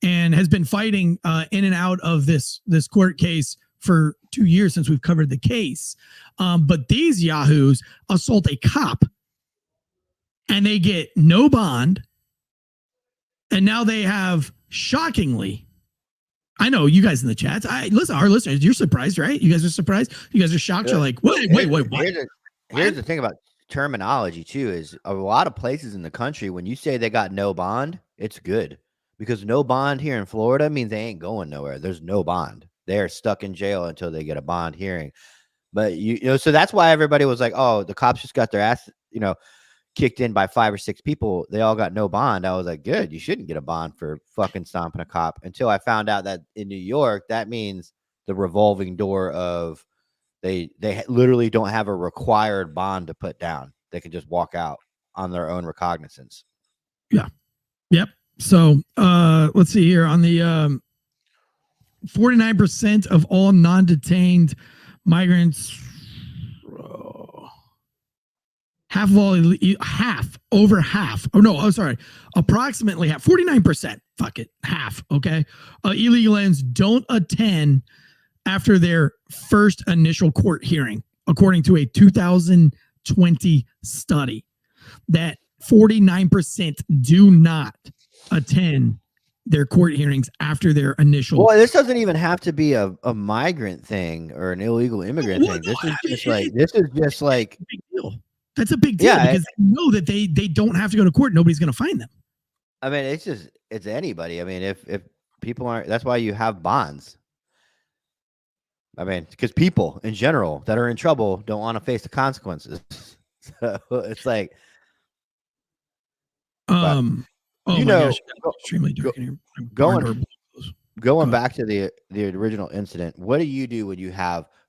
and has been fighting in and out of this court case for 2 years since we've covered the case. But these yahoos assault a cop and they get no bond. And now they have, shockingly, I know you guys in the chats. Listen, our listeners, you're surprised, right? You guys are surprised. You guys are shocked. You're like, wait, what? Here's the thing about terminology too, is a lot of places in the country, when you say they got no bond, it's good, because no bond here in Florida means they ain't going nowhere. There's no bond. They're stuck in jail until they get a bond hearing. But you know, so that's why everybody was like, oh, the cops just got their ass, kicked in by 5 or 6 people. They all got no bond. I was like, good, you shouldn't get a bond for fucking stomping a cop, until I found out that in New York, that means the revolving door of they literally don't have a required bond to put down. They can just walk out on their own recognizance. Yeah. Yep. So let's see here on the 49% of all non-detained migrants, approximately half, 49%, fuck it, half, okay, illegal aliens don't attend after their first initial court hearing, according to a 2020 study, that 49% do not attend their court hearings after their initial. Well, this doesn't even have to be a migrant thing or an illegal immigrant thing. This is just like big deal. That's a big deal, because they know that they don't have to go to court. Nobody's going to find them. I mean, it's anybody. I mean, if people aren't, that's why you have bonds. I mean, because people in general that are in trouble don't want to face the consequences. So it's like, extremely dark in here. Going back to the original incident, what do you do when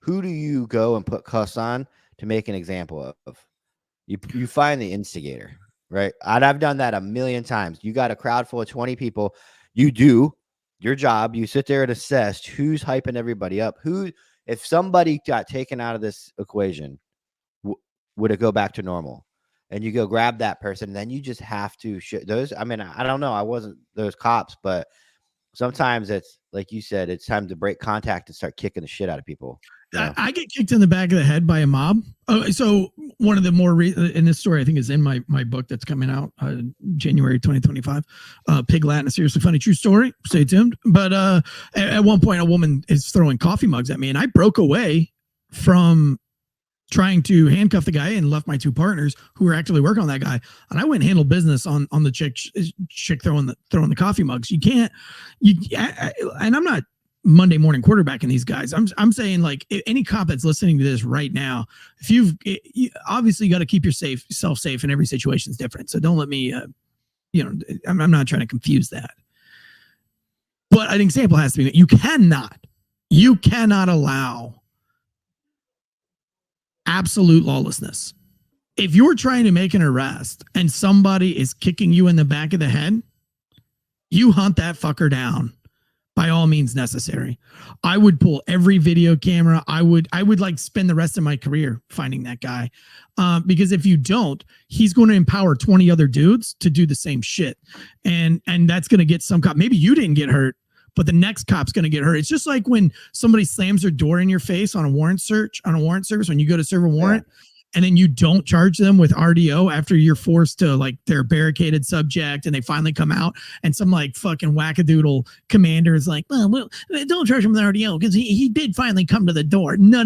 who do you go and put cuffs on to make an example of? You find the instigator, right? And I've done that a million times. You got a crowd full of 20 people. You do your job. You sit there and assess who's hyping everybody up. If somebody got taken out of this equation, would it go back to normal? And you go grab that person. And then you just have to those. I mean, I don't know. I wasn't those cops, but sometimes it's like you said, it's time to break contact and start kicking the shit out of people. I get kicked in the back of the head by a mob. So one of the more in this story, I think, is in my book that's coming out January 2025. Pig Latin, a seriously funny true story. Stay tuned. But at one point, a woman is throwing coffee mugs at me, and I broke away from trying to handcuff the guy and left my 2 partners who were actually working on that guy. And I went and handled business on the chick throwing the coffee mugs. You can't, and I'm not Monday morning quarterbacking these guys. I'm saying, like, any cop that's listening to this right now, if you obviously got to keep yourself safe, and every situation is different. So don't let me, I'm not trying to confuse that. But an example has to be, you cannot allow absolute lawlessness. If you're trying to make an arrest and somebody is kicking you in the back of the head, you hunt that fucker down by all means necessary. I would pull every video camera. I would like spend the rest of my career finding that guy, because if you don't, he's going to empower 20 other dudes to do the same shit, and that's going to get some cop. Maybe you didn't get hurt, but the next cop's going to get hurt. It's just like when somebody slams their door in your face on a warrant service, when you go to serve a warrant. And then you don't charge them with RDO after you're forced to, like, they're a barricaded subject and they finally come out, and some like fucking wackadoodle commander is like, well, don't charge him with RDO because he did finally come to the door. No.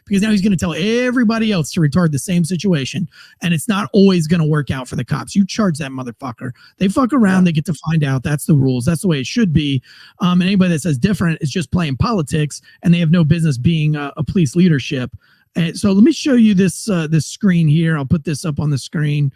Because now he's going to tell everybody else to retard the same situation. And it's not always going to work out for the cops. You charge that motherfucker. They fuck around. They get to find out. That's the rules. That's the way it should be. And anybody that says different is just playing politics, and they have no business being a police leadership. And so let me show you this screen here. I'll put this up on the screen.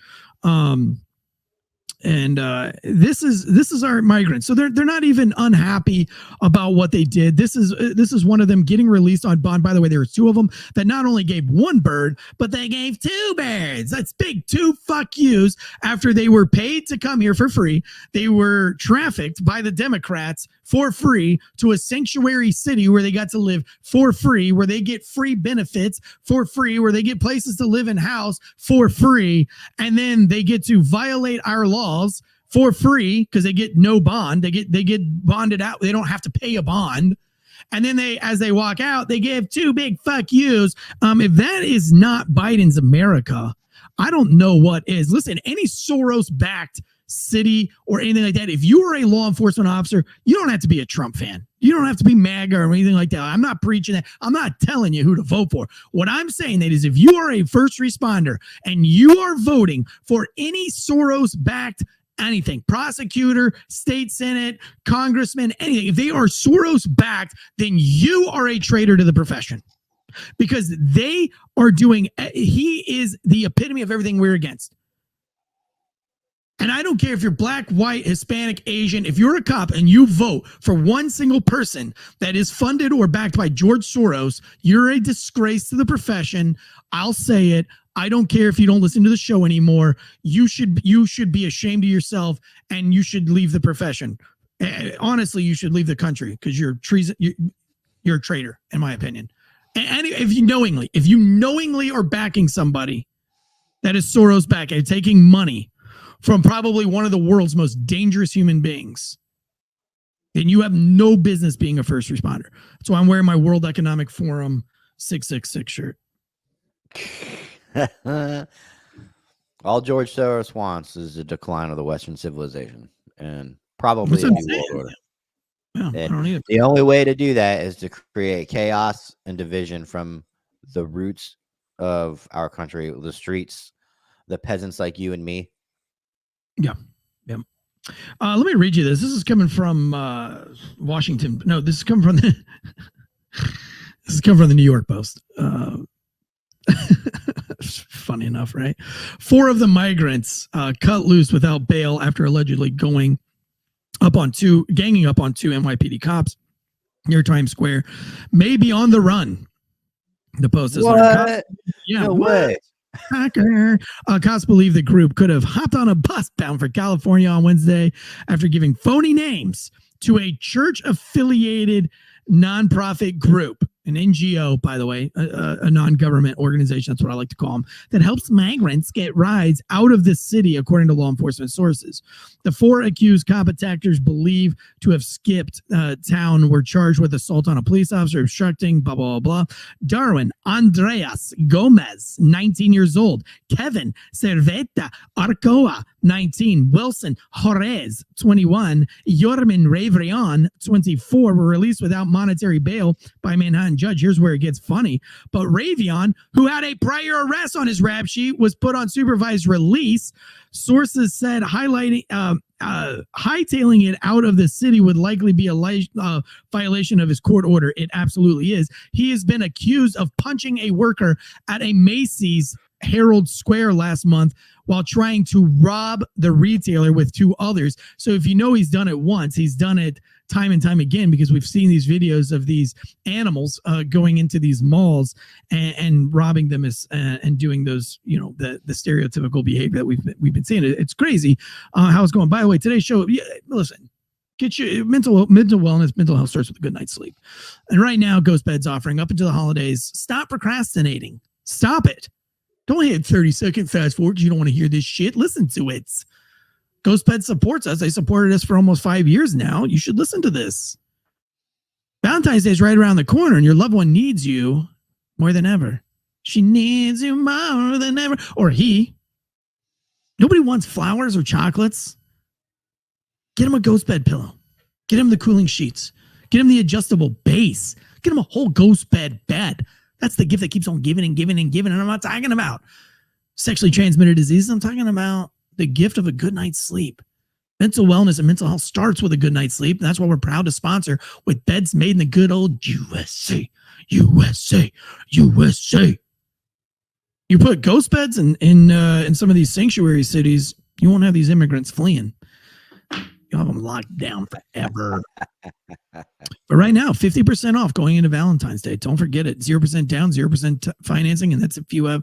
This is our migrants. So they're not even unhappy about what they did. This is one of them getting released on bond. By the way, there were 2 of them that not only gave 1 bird, but they gave 2 birds. That's big. 2 fuck yous after they were paid to come here for free. They were trafficked by the Democrats for free to a sanctuary city where they got to live for free, where they get free benefits for free, where they get places to live and house for free. And then they get to violate our laws for free because they get no bond. They get bonded out. They don't have to pay a bond. And then as they walk out, they give 2 big fuck yous. If that is not Biden's America, I don't know what is. Listen, any Soros-backed city or anything like that, if you are a law enforcement officer, you don't have to be a Trump fan. You don't have to be MAGA or anything like that. I'm not preaching that. I'm not telling you who to vote for. What I'm saying that is if you are a first responder and you are voting for any Soros-backed anything, prosecutor, state senate, congressman, anything, if they are Soros-backed, then you are a traitor to the profession. Because they are he is the epitome of everything we're against. And I don't care if you're black, white, Hispanic, Asian, if you're a cop and you vote for one single person that is funded or backed by George Soros, you're a disgrace to the profession. I'll say it. I don't care if you don't listen to the show anymore. You should be ashamed of yourself and you should leave the profession. Honestly, you should leave the country because you're treason. You're a traitor, in my opinion. And if you knowingly are backing somebody that is Soros backed and taking money from probably one of the world's most dangerous human beings, then you have no business being a first responder. That's why I'm wearing my World Economic Forum 666 shirt. All George Soros wants is the decline of the Western civilization and probably a new world order. Yeah, I don't either. The only way to do that is to create chaos and division from the roots of our country, the streets, the peasants like you and me. Yeah. Let me read you this. This is coming from Washington. No, this is coming from the New York Post. Funny enough, right? 4 of the migrants cut loose without bail after allegedly ganging up on 2 NYPD cops near Times Square may be on the run. The Post is what? No way. Hacker. Cops believe the group could have hopped on a bus bound for California on Wednesday after giving phony names to a church-affiliated nonprofit group, an NGO, by the way, a non-government organization, that's what I like to call them, that helps migrants get rides out of the city, according to law enforcement sources. The 4 accused cop attackers believed to have skipped town were charged with assault on a police officer, obstructing, blah, blah, blah, blah. Darwin Andreas Gomez, 19 years old. Kevin Cerveta Arcoa, 19. Wilson Jorez, 21. Yorman Revrion, 24, were released without monetary bail by Manhattan judge. Here's where it gets funny. But Ravion, who had a prior arrest on his rap sheet, was put on supervised release. Sources said hightailing it out of the city would likely be a violation of his court order. It absolutely is. He has been accused of punching a worker at a Macy's Herald Square last month while trying to rob the retailer with 2 others. So if you know he's done it once, he's done it time and time again, because we've seen these videos of these animals going into these malls and robbing them and doing those, the stereotypical behavior that we've been seeing. It's crazy how it's going. By the way, today's show, listen, get your mental wellness, mental health starts with a good night's sleep. And right now, Ghost Bed's offering up until the holidays. Stop procrastinating. Stop it. Don't hit 30-second fast forward. You don't want to hear this shit. Listen to it. GhostBed supports us. They supported us for almost 5 years now. You should listen to this. Valentine's Day is right around the corner, and your loved one needs you more than ever. She needs you more than ever. Or he. Nobody wants flowers or chocolates. Get him a GhostBed pillow. Get him the cooling sheets. Get him the adjustable base. Get him a whole GhostBed bed. That's the gift that keeps on giving and giving and giving. And I'm not talking about sexually transmitted diseases. I'm talking about the gift of a good night's sleep. Mental wellness and mental health starts with a good night's sleep. That's why we're proud to sponsor with beds made in the good old USA. USA. USA. You put ghost beds in some of these sanctuary cities, you won't have these immigrants fleeing. You'll have them locked down forever. But right now, 50% off going into Valentine's Day. Don't forget it. 0% down, 0% financing, and that's if you have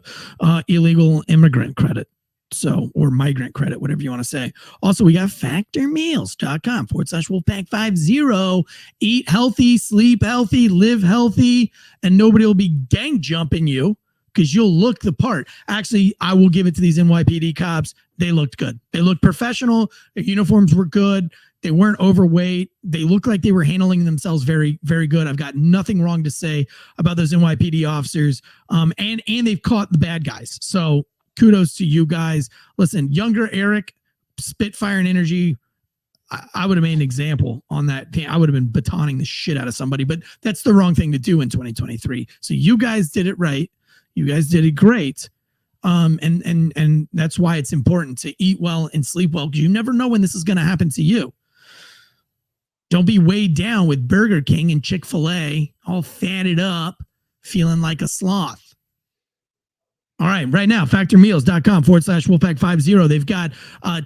illegal immigrant credit. So, or migrant credit, whatever you want to say. Also, we got factormeals.com/Wolfpack50. Eat healthy, sleep healthy, live healthy, and nobody will be gang jumping you because you'll look the part. Actually, I will give it to these NYPD cops. They looked good. They looked professional. Their uniforms were good. They weren't overweight. They looked like they were handling themselves very, very good. I've got nothing wrong to say about those NYPD officers. And they've caught the bad guys. So kudos to you guys. Listen, younger Eric, spitfire and energy. I would have made an example on that. I would have been batoning the shit out of somebody, but that's the wrong thing to do in 2023. So you guys did it right. You guys did it great. And that's why it's important to eat well and sleep well, because you never know when this is going to happen to you. Don't be weighed down with Burger King and Chick-fil-A, all fatted up, feeling like a sloth. All right, right now, factormeals.com/Wolfpack50. They've got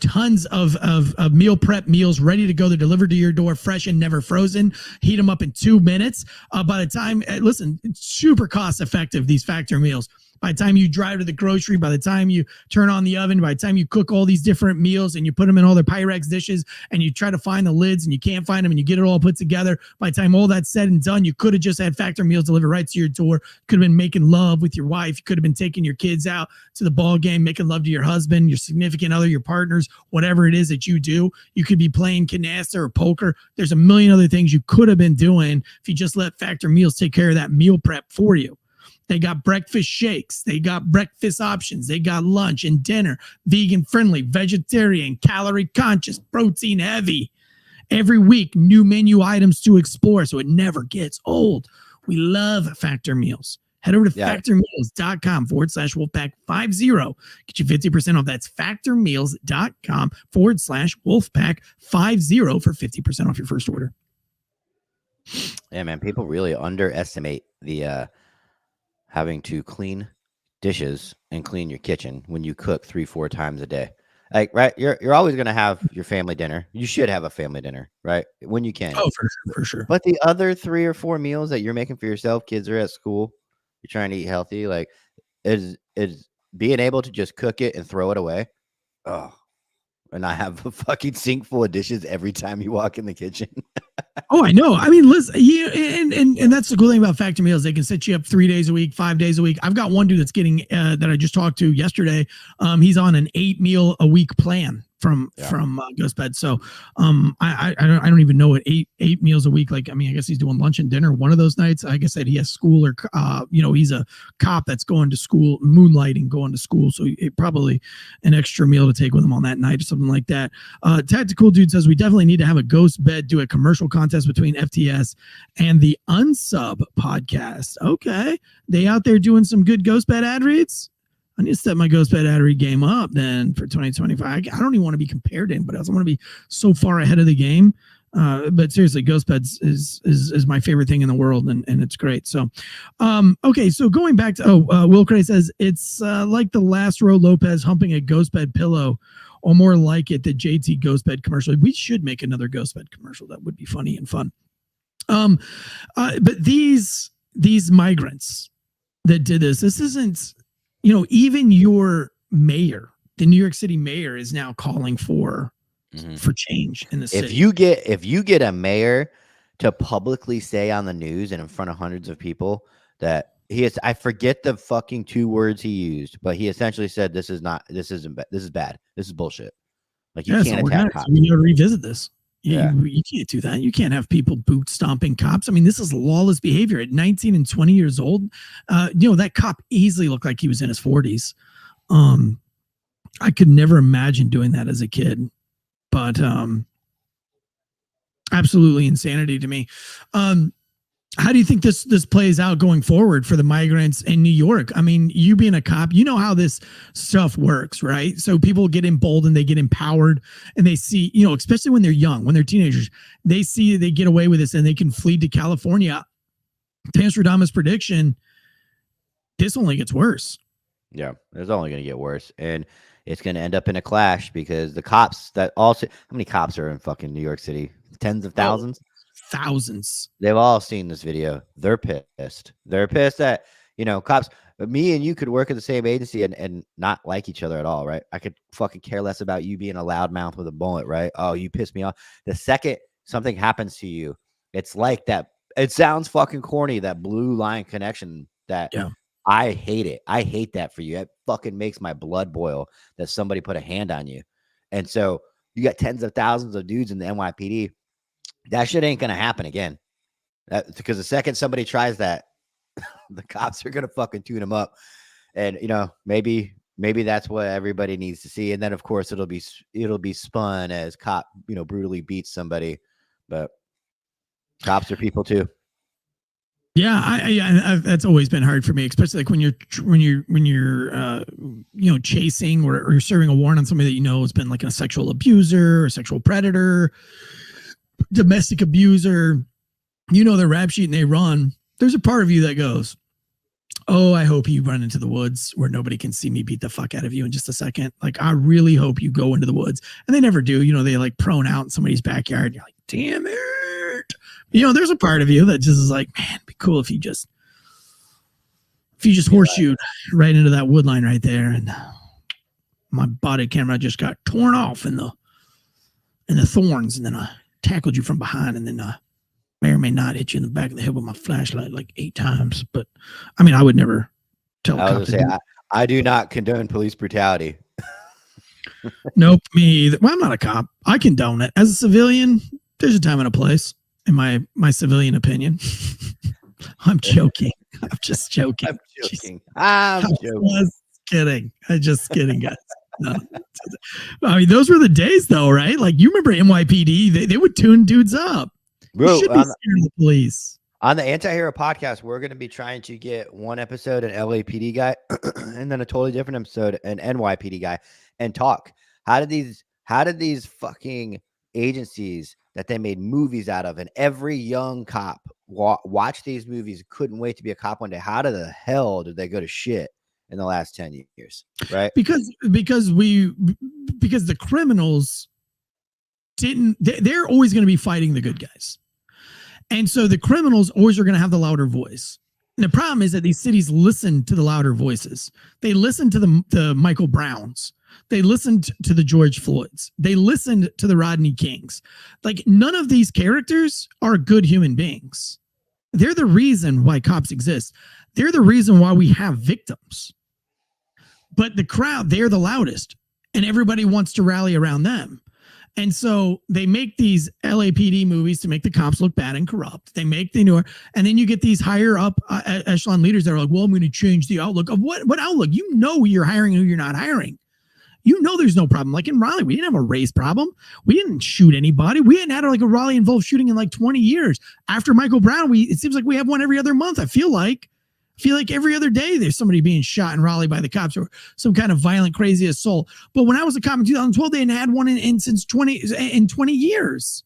tons of meal prep meals ready to go. They're delivered to your door, fresh and never frozen. Heat them up in 2 minutes. By the time, listen, it's super cost effective, these Factor meals. By the time you drive to the grocery, by the time you turn on the oven, by the time you cook all these different meals and you put them in all their Pyrex dishes and you try to find the lids and you can't find them and you get it all put together, by the time all that's said and done, you could have just had Factor meals delivered right to your door. Could have been making love with your wife. You could have been taking your kids out to the ball game, making love to your husband, your significant other, your partners, whatever it is that you do. You could be playing canasta or poker. There's a million other things you could have been doing if you just let Factor meals take care of that meal prep for you. They got breakfast shakes. They got breakfast options. They got lunch and dinner, vegan friendly, vegetarian, calorie conscious, protein heavy. Every week, new menu items to explore, so it never gets old. We love Factor meals. Head over to factormeals.com/Wolfpack50. Get you 50% off. That's factormeals.com/Wolfpack50 for 50% off your first order. Yeah, man, people really underestimate the having to clean dishes and clean your kitchen when you cook 3-4 times a day. Like, right, you're always going to have your family dinner. You should have a family dinner, right, when you can. Oh, for sure. But the other 3 or 4 meals that you're making for yourself, kids are at school, you're trying to eat healthy, like, is being able to just cook it and throw it away. Oh, and I have a fucking sink full of dishes every time you walk in the kitchen. Oh, I know. I mean, listen, and that's the cool thing about Factor meals. They can set you up 3 days a week, 5 days a week. I've got one dude that's getting that I just talked to yesterday. He's on an 8 meal a week plan from GhostBed. So I don't even know what eight meals a week. Like, I mean, I guess he's doing lunch and dinner one of those nights. Like I said, he has school, or he's a cop that's going to school, moonlighting, going to school. So it probably an extra meal to take with him on that night or something like that. Tactical Dude says we definitely need to have a GhostBed do a commercial contest between FTS and the Unsub podcast. Okay, they out there doing some good GhostBed ad reads. I need to step my GhostBed ad read game up then for 2025. I don't even want to be compared to anybody else. I want to be so far ahead of the game. But seriously, GhostBed is my favorite thing in the world, and it's great. So, okay. So going back to Will Cray says it's like the last row Lopez humping a GhostBed pillow, or more like it, the JT GhostBed commercial. We should make another GhostBed commercial. That would be funny and fun. But these migrants that did this isn't. Even your mayor, the New York City mayor, is now calling for change in the city. If you get a mayor to publicly say on the news and in front of hundreds of people that I forget the fucking 2 words he used, but he essentially said this is bad. This is bullshit. Like, you can't attack cops. We need to revisit this. Yeah. You can't do that. You can't have people boot stomping cops. I mean, this is lawless behavior at 19 and 20 years old. That cop easily looked like he was in his 40s. I could never imagine doing that as a kid, but absolutely insanity to me. How do you think this plays out going forward for the migrants in New York? I mean, you being a cop, you know how this stuff works, right? So people get emboldened, they get empowered, and they see, especially when they're young, when they're teenagers, they see they get away with this and they can flee to California. To answer Dama's prediction, this only gets worse. Yeah, it's only going to get worse. And it's going to end up in a clash because the cops that also, how many cops are in fucking New York City? Tens of thousands? Thousands. They've all seen this video. They're pissed. They're pissed that, cops, me and you could work at the same agency and not like each other at all, right? I could fucking care less about you being a loudmouth with a bullet, right? Oh, you pissed me off. The second something happens to you, it's like that. It sounds fucking corny, that blue line connection that I hate it. I hate that for you. It fucking makes my blood boil that somebody put a hand on you. And so you got tens of thousands of dudes in the NYPD. That shit ain't gonna happen again. Because the second somebody tries that, the cops are gonna fucking tune them up. And maybe that's what everybody needs to see. And then of course it'll be spun as cop, brutally beats somebody. But cops are people too. Yeah, I that's always been hard for me, especially like when you're chasing or you're serving a warrant on somebody that has been like a sexual abuser or sexual predator, domestic abuser. The rap sheet and they run. There's a part of you that goes, oh, I hope you run into the woods where nobody can see me beat the fuck out of you in just a second. Like, I really hope you go into the woods. And they never do. They like prone out in somebody's backyard. And you're like, damn it. There's a part of you that just is like, man, it'd be cool if you just horseshoed right into that wood line right there. And my body camera just got torn off in the thorns. And then I tackled you from behind. And then may or may not hit you in the back of the head with my flashlight like 8 times. But I mean, I would never tell a cop to do. I do not condone police brutality. Nope, me either. Well, I'm not a cop. I condone it. As a civilian, there's a time and a place, in my civilian opinion. I'm joking. I'm just joking. I'm just kidding. I'm just kidding, guys. No. I mean, those were the days, though, right? Like, you remember NYPD? They would tune dudes up. Bro, you should be scared of the police. On the Anti-Hero podcast, we're going to be trying to get one episode an LAPD guy and then a totally different episode an NYPD guy and talk. How did these fucking agencies that they made movies out of and every young cop watch these movies, couldn't wait to be a cop one day? How the hell did they go to shit in the last 10 years? Right? Because the criminals they're always going to be fighting the good guys. And so the criminals always are going to have the louder voice. And the problem is that these cities listen to the louder voices. They listen to the Michael Browns. They listened to the George Floyds. They listened to the Rodney Kings. Like, none of these characters are good human beings. They're the reason why cops exist. They're the reason why we have victims. But the crowd, they're the loudest. And everybody wants to rally around them. And so they make these LAPD movies to make the cops look bad and corrupt. They make the newer, and then you get these higher up echelon leaders that are like, well, I'm going to change the outlook of what outlook? Who you're hiring and who you're not hiring. There's no problem. Like in Raleigh, we didn't have a race problem. We didn't shoot anybody. We hadn't had like a Raleigh involved shooting in like 20 years. After Michael Brown, it seems like we have one every other month. I feel like every other day there's somebody being shot in Raleigh by the cops or some kind of violent, crazy assault. But when I was a cop in 2012, they hadn't had one in 20 years.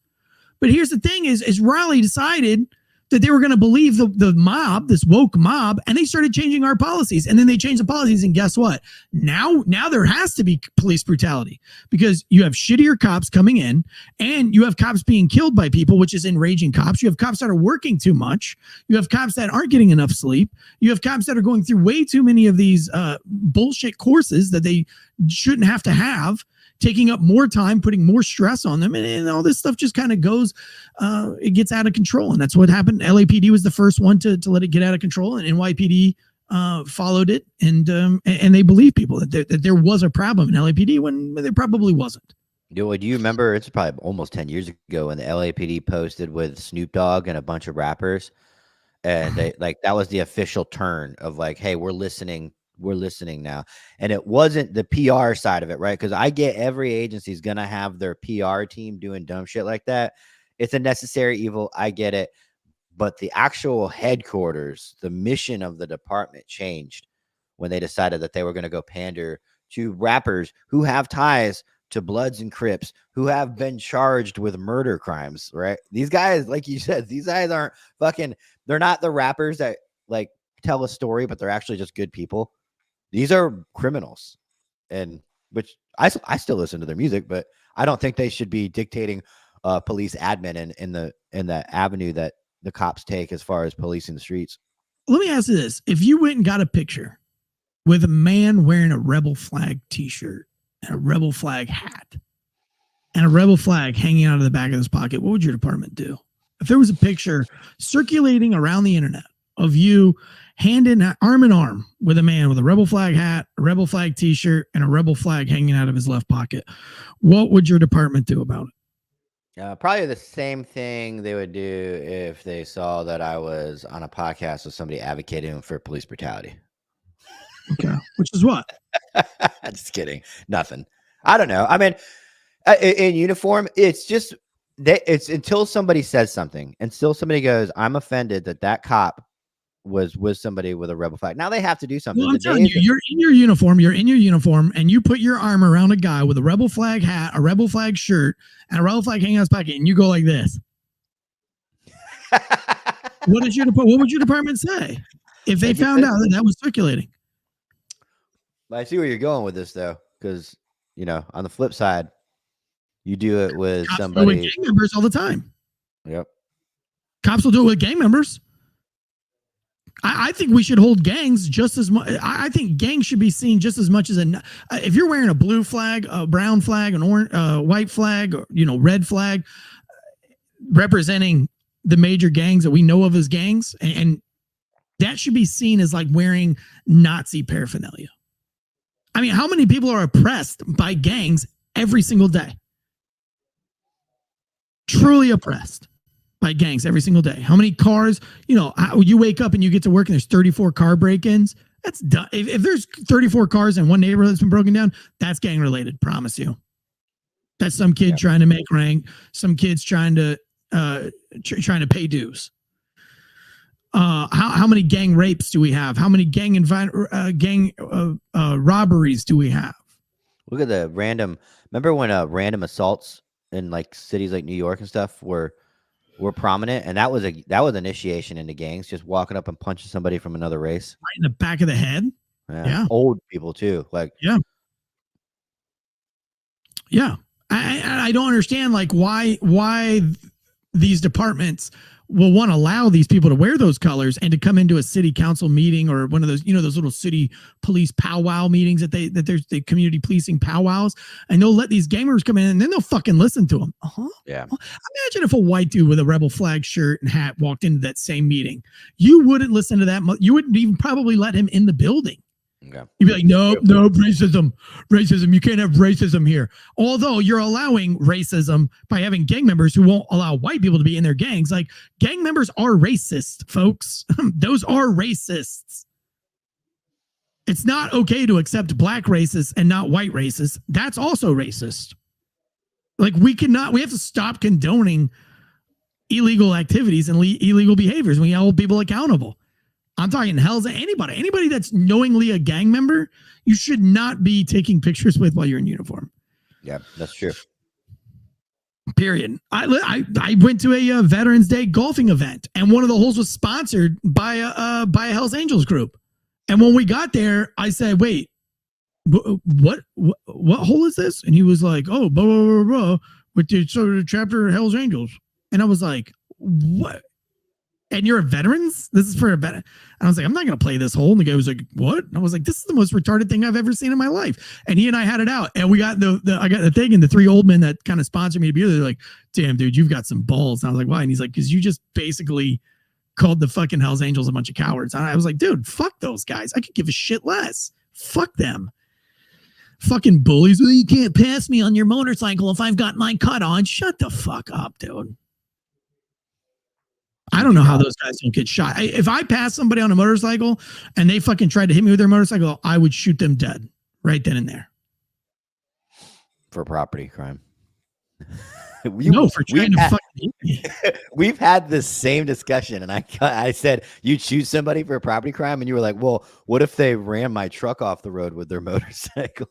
But here's the thing is Raleigh decided that they were going to believe the mob, this woke mob, and they started changing our policies. And then they changed the policies, and guess what? Now there has to be police brutality because you have shittier cops coming in, and you have cops being killed by people, which is enraging cops. You have cops that are working too much. You have cops that aren't getting enough sleep. You have cops that are going through way too many of these bullshit courses that they shouldn't have to have, taking up more time, putting more stress on them. And all this stuff just kind of goes, it gets out of control. And that's what happened. LAPD was the first one to let it get out of control, and NYPD followed it. And they believe people that there was a problem in LAPD when there probably wasn't. Do you remember, it's probably almost 10 years ago when the LAPD posted with Snoop Dogg and a bunch of rappers, and they that was the official turn of like, hey, we're listening now. And it wasn't the PR side of it, right? Because I get every agency is gonna have their PR team doing dumb shit like that. It's a necessary evil, I get it. But the actual headquarters, the mission of the department changed when they decided that they were going to go pander to rappers who have ties to Bloods and Crips, who have been charged with murder crimes, right? These guys, like you said, these guys aren't they're not the rappers that like tell a story, but they're actually just good people. These are criminals, and which I still listen to their music, but I don't think they should be dictating police admin in the avenue that the cops take as far as policing the streets. Let me ask you this. If you went and got a picture with a man wearing a rebel flag t-shirt and a rebel flag hat and a rebel flag hanging out of the back of his pocket, what would your department do? If there was a picture circulating around the internet of you arm in arm with a man with a rebel flag hat, a rebel flag t-shirt, and a rebel flag hanging out of his left pocket, what would your department do about it? Probably the same thing they would do if they saw that I was on a podcast with somebody advocating for police brutality. Okay. Which is what? Just kidding. Nothing. I don't know. I mean, in uniform, it's just it's until somebody says something, until somebody goes, I'm offended that cop was with somebody with a rebel flag. Now they have to do something. Well, I'm telling you, you're in your uniform, and you put your arm around a guy with a rebel flag hat, a rebel flag shirt, and a rebel flag hanging out his pocket, and you go like this. What would your department say if they found out that was circulating? I see where you're going with this, though, because on the flip side, you do it with Cops somebody. do it with gang members all the time. Yep. Cops will do it with gang members. I think we should hold gangs just as much. I think gangs should be seen just as much as if you're wearing a blue flag, a brown flag, an orange, white flag, or, red flag, representing the major gangs that we know of as gangs, and that should be seen as like wearing Nazi paraphernalia. I mean, how many people are oppressed by gangs every single day? Truly oppressed by gangs every single day. How many cars, you wake up and you get to work and there's 34 car break-ins. That's done. If there's 34 cars in one neighborhood that's been broken down, that's gang related. Promise you. That's some kid trying to make rank. Some kids trying to pay dues. How many gang rapes do we have? How many gang robberies do we have? Look at the random. Remember when random assaults in like cities like New York and stuff were prominent, and that was initiation into gangs, just walking up and punching somebody from another race right in the back of the head. Yeah. Old people too. Like I don't understand like why these departments will want to allow these people to wear those colors and to come into a city council meeting or one of those, those little city police powwow meetings that there's the community policing powwows, and they'll let these gamers come in and then they'll fucking listen to them. Yeah. Imagine if a white dude with a rebel flag shirt and hat walked into that same meeting. You wouldn't listen to that. You wouldn't even probably let him in the building. Okay. You'd be like, no, racism. You can't have racism here. Although you're allowing racism by having gang members who won't allow white people to be in their gangs. Like, gang members are racist, folks. Those are racists. It's not okay to accept black racists and not white racists. That's also racist. Like, we have to stop condoning illegal activities and illegal behaviors. We hold people accountable. I'm talking anybody that's knowingly a gang member, you should not be taking pictures with while you're in uniform. Yeah, that's true. Period. I went to a Veterans Day golfing event, and one of the holes was sponsored by a Hells Angels group. And when we got there, I said, "Wait, what hole is this?" And he was like, "Oh, blah blah blah blah, with the chapter Hells Angels." And I was like, "What? And you're a veterans? This is for a veteran." I was like, I'm not going to play this hole. And the guy was like, what? And I was like, this is the most retarded thing I've ever seen in my life. And he and I had it out. And we got I got the thing, and the three old men that kind of sponsored me to be there, they're like, damn, dude, you've got some balls. And I was like, why? And he's like, because you just basically called the fucking Hells Angels a bunch of cowards. And I was like, dude, fuck those guys. I could give a shit less. Fuck them. Fucking bullies. Well, you can't pass me on your motorcycle if I've got my cut on. Shut the fuck up, dude. I don't know how those guys don't get shot. If I pass somebody on a motorcycle and they fucking tried to hit me with their motorcycle, I would shoot them dead right then and there. For property crime. For trying to fucking hit me. We've had this same discussion, and I said, you'd shoot somebody for a property crime, and you were like, well, what if they ran my truck off the road with their motorcycle?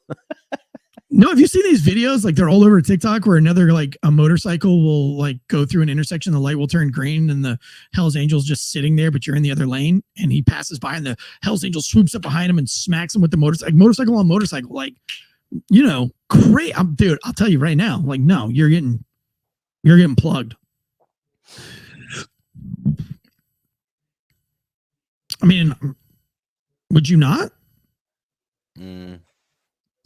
No, have you seen these videos? Like, they're all over TikTok where a motorcycle will like go through an intersection, the light will turn green, and the Hells Angel's just sitting there, but you're in the other lane, and he passes by, and the Hells Angel swoops up behind him and smacks him with the motorcycle on motorcycle. Like, great. Dude, I'll tell you right now, like, no, you're getting plugged. I mean, would you not? I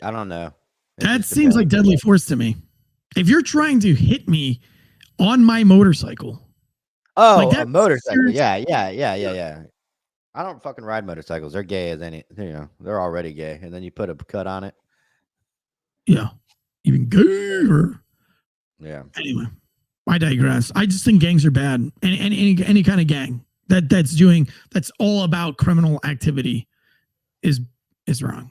don't know. That seems like deadly force to me. If you're trying to hit me on my motorcycle. Oh, like a motorcycle. Yeah. I don't fucking ride motorcycles. They're gay as any, they're already gay. And then you put a cut on it. Yeah. Even gayer. Yeah. Anyway, I digress. I just think gangs are bad. Any kind of gang that's all about criminal activity is wrong.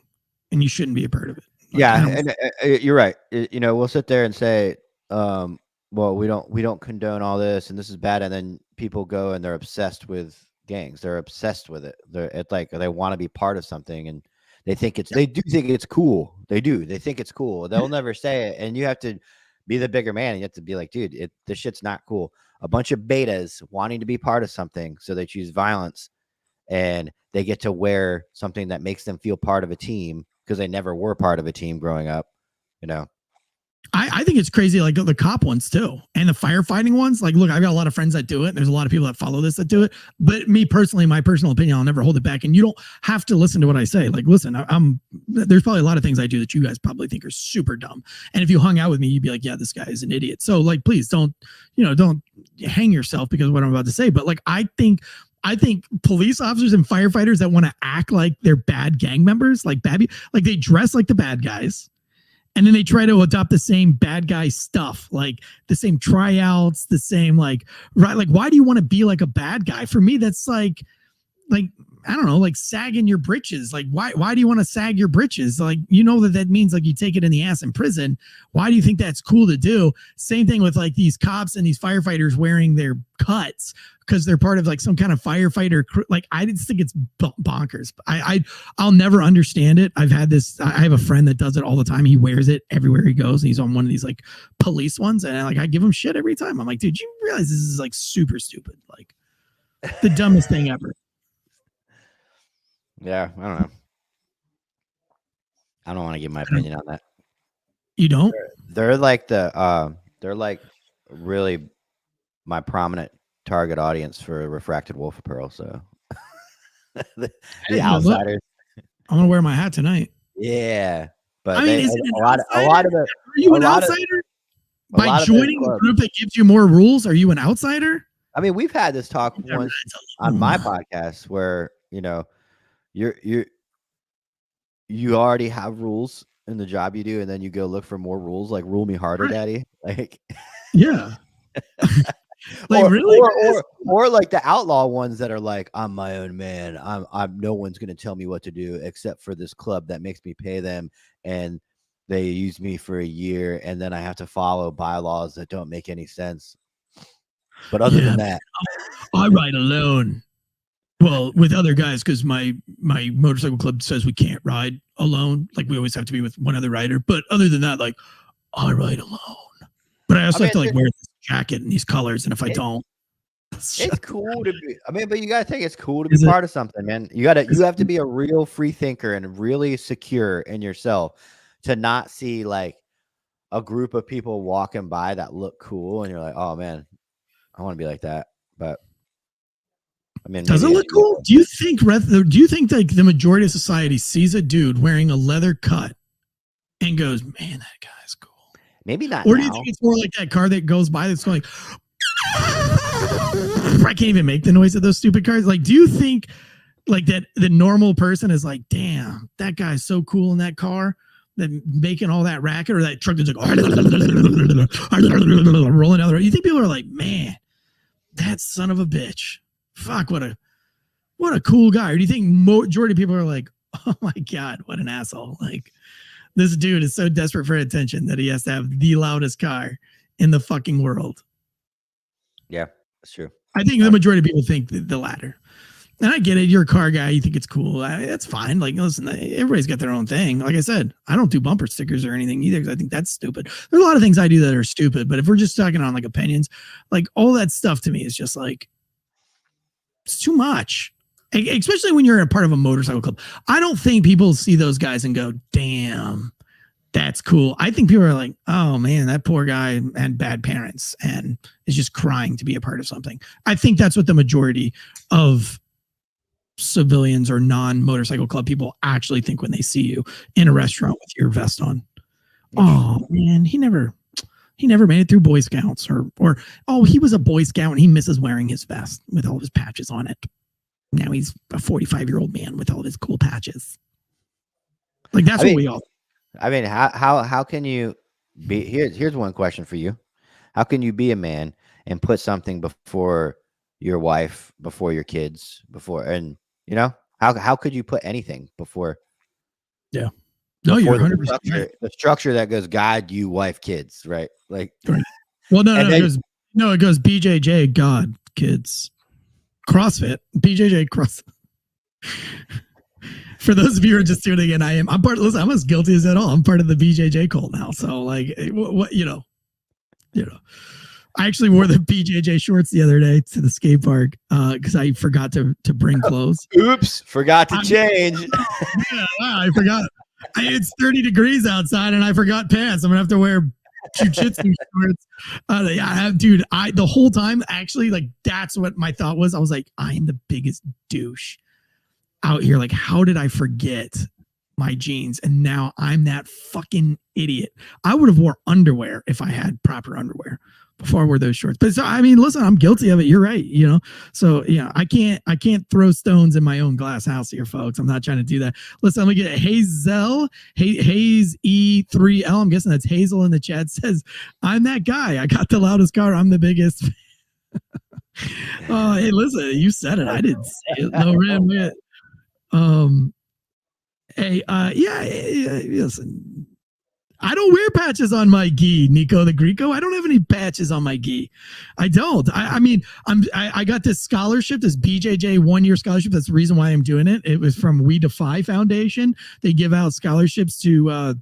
And you shouldn't be a part of it. Like, yeah. And you're right. We'll sit there and say, well, we don't condone all this and this is bad. And then people go and they're obsessed with gangs. They're obsessed with it. It's like they want to be part of something and they do think it's cool. They think it's cool. They'll never say it. And you have to be the bigger man. And you have to be like, dude, this shit's not cool. A bunch of betas wanting to be part of something. So they choose violence and they get to wear something that makes them feel part of a team because they never were part of a team growing up, I think it's crazy, like the cop ones too, and the firefighting ones. Like, look, I've got a lot of friends that do it. There's a lot of people that follow this that do it. But me personally, my personal opinion, I'll never hold it back. And you don't have to listen to what I say. Like, listen, there's probably a lot of things I do that you guys probably think are super dumb. And if you hung out with me, you'd be like, yeah, this guy is an idiot. So like, please don't hang yourself because of what I'm about to say. But like, I think police officers and firefighters that want to act like they're bad gang members, like they dress like the bad guys. And then they try to adopt the same bad guy stuff, like the same tryouts, the same like why do you want to be like a bad guy? For me, that's like I don't know, like sagging your britches. Like why do you want to sag your britches? Like that means like you take it in the ass in prison. Why do you think that's cool to do? Same thing with like these cops and these firefighters wearing their cuts because they're part of like some kind of firefighter. Like I just think it's bonkers. I'll never understand it. I have a friend that does it all the time. He wears it everywhere he goes. And he's on one of these like police ones, and I give him shit every time. I'm like, dude, you realize this is like super stupid, like the dumbest thing ever. Yeah, I don't know. I don't want to give my opinion on that. You don't? They're like they're like really my prominent target audience for Refracted Wolf Apparel. So the outsiders. I'm gonna wear my hat tonight. Yeah, but I mean, a lot of it. Are you an outsider? By joining a group that gives you more rules, are you an outsider? I mean, we've had this talk once on my podcast where you already have rules in the job you do, and then you go look for more rules, like rule me harder, daddy. Like, yeah. Like really? Or like the outlaw ones that are like, I'm my own man. I'm no one's gonna tell me what to do except for this club that makes me pay them, and they use me for a year, and then I have to follow bylaws that don't make any sense. But other than that, I ride alone. Well, with other guys, because my motorcycle club says we can't ride alone. Like we always have to be with one other rider. But other than that, like I ride alone. But I also have to like wear this jacket and these colors. And if I don't, it's cool to be. I mean, but you gotta think it's cool to be part of something, man. You have to be a real free thinker and really secure in yourself to not see like a group of people walking by that look cool and you're like, oh man, I want to be like that. But I mean, does it look cool? Do you think like the majority of society sees a dude wearing a leather cut and goes, man, that guy's cool? Maybe not. Or do you think it's more like that car that goes by that's going, I can't even make the noise of those stupid cars. Like, do you think like that the normal person is like, damn, that guy's so cool in that car, that making all that racket, or that truck that's like rolling down the road? You think people are like, man, that son of a bitch, fuck, what a cool guy? Or do you think majority of people are like, oh my God, what an asshole? Like, this dude is so desperate for attention that he has to have the loudest car in the fucking world. Yeah, that's true. I think the majority of people think the latter. And I get it. You're a car guy. You think it's cool. That's fine. Like, listen, everybody's got their own thing. Like I said, I don't do bumper stickers or anything either because I think that's stupid. There's a lot of things I do that are stupid. But if we're just talking on like opinions, like all that stuff to me is just like, it's too much. Especially when you're a part of a motorcycle club. I don't think people see those guys and go, damn, that's cool. I think people are like, oh man, that poor guy had bad parents and is just crying to be a part of something. I think that's what the majority of civilians or non-motorcycle club people actually think when they see you in a restaurant with your vest on. Oh man, he never made it through Boy Scouts, or oh, he was a Boy Scout and he misses wearing his vest with all his patches on it. Now he's a 45-year-old man with all his cool patches. Like that's what we all. I mean, how can you be? Here's one question for you. How can you be a man and put something before your wife, before your kids, and how could you put anything before? Yeah. No, you're 100% right. The structure that goes God, you, wife, kids, right? Like, right. Well, it goes BJJ, God, kids, CrossFit, BJJ, CrossFit. For those of you who are just tuning in, I'm as guilty as at all. I'm part of the BJJ cult now. So like, what I actually wore the BJJ shorts the other day to the skate park because I forgot to bring clothes. Oops, forgot to change. Yeah, wow, I forgot. It's 30 degrees outside and I forgot pants. I'm gonna have to wear jujitsu shorts. Dude, the whole time actually, like, that's what my thought was. I was like, I am the biggest douche out here. Like, how did I forget my jeans? And now I'm that fucking idiot. I would have wore underwear if I had proper underwear before I wore those shorts. But so, I mean, listen, I'm guilty of it. You're right. So yeah, I can't throw stones in my own glass house here, folks. I'm not trying to do that. Listen, let me get Hazel, Hayes E3L. I'm guessing that's Hazel in the chat, says, I'm that guy. I got the loudest car. I'm the biggest. Oh, hey, listen, you said it. I didn't say it. No, man. Listen, I don't wear patches on my gi, Nico the Greco. I don't have any patches on my gi. I don't. I mean, I got this scholarship, this BJJ 1-year scholarship. That's the reason why I'm doing it. It was from We Defy Foundation. They give out scholarships to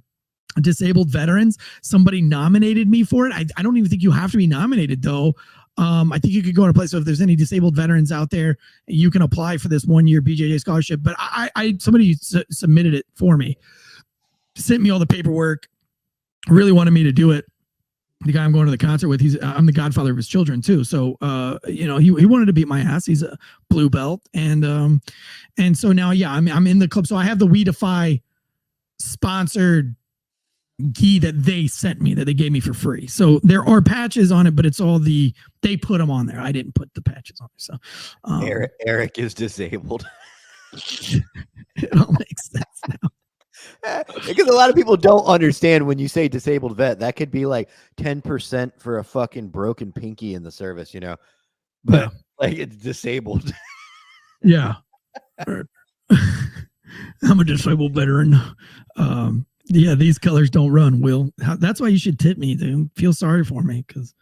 disabled veterans. Somebody nominated me for it. I don't even think you have to be nominated, though. I think you could go in a place. So if there's any disabled veterans out there, you can apply for this 1-year BJJ scholarship. But somebody submitted it for me, sent me all the paperwork, really wanted me to do it. The guy I'm going to the concert with, I'm the godfather of his children too. So, he wanted to beat my ass. He's a blue belt. And so now, yeah, I'm in the club. So I have the We Defy sponsored gi that they sent me, that they gave me for free. So there are patches on it, but it's all they put them on there. I didn't put the patches on there. So Eric is disabled. It all makes sense now. Because a lot of people don't understand when you say disabled vet, that could be like 10% for a fucking broken pinky in the service, but like it's disabled. Yeah. I'm a disabled veteran. Yeah, these colors don't run, Will. That's why you should tip me, dude. Feel sorry for me because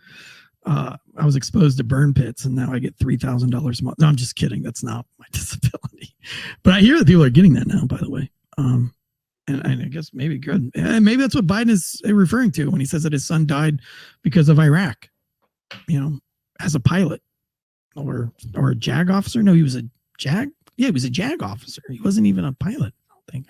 I was exposed to burn pits and now I get $3,000 a month. No, I'm just kidding. That's not my disability. But I hear that people are getting that now, by the way. And I guess maybe good. Maybe that's what Biden is referring to when he says that his son died because of Iraq, as a pilot or a JAG officer. No, he was a JAG. Yeah, he was a JAG officer. He wasn't even a pilot, I don't think.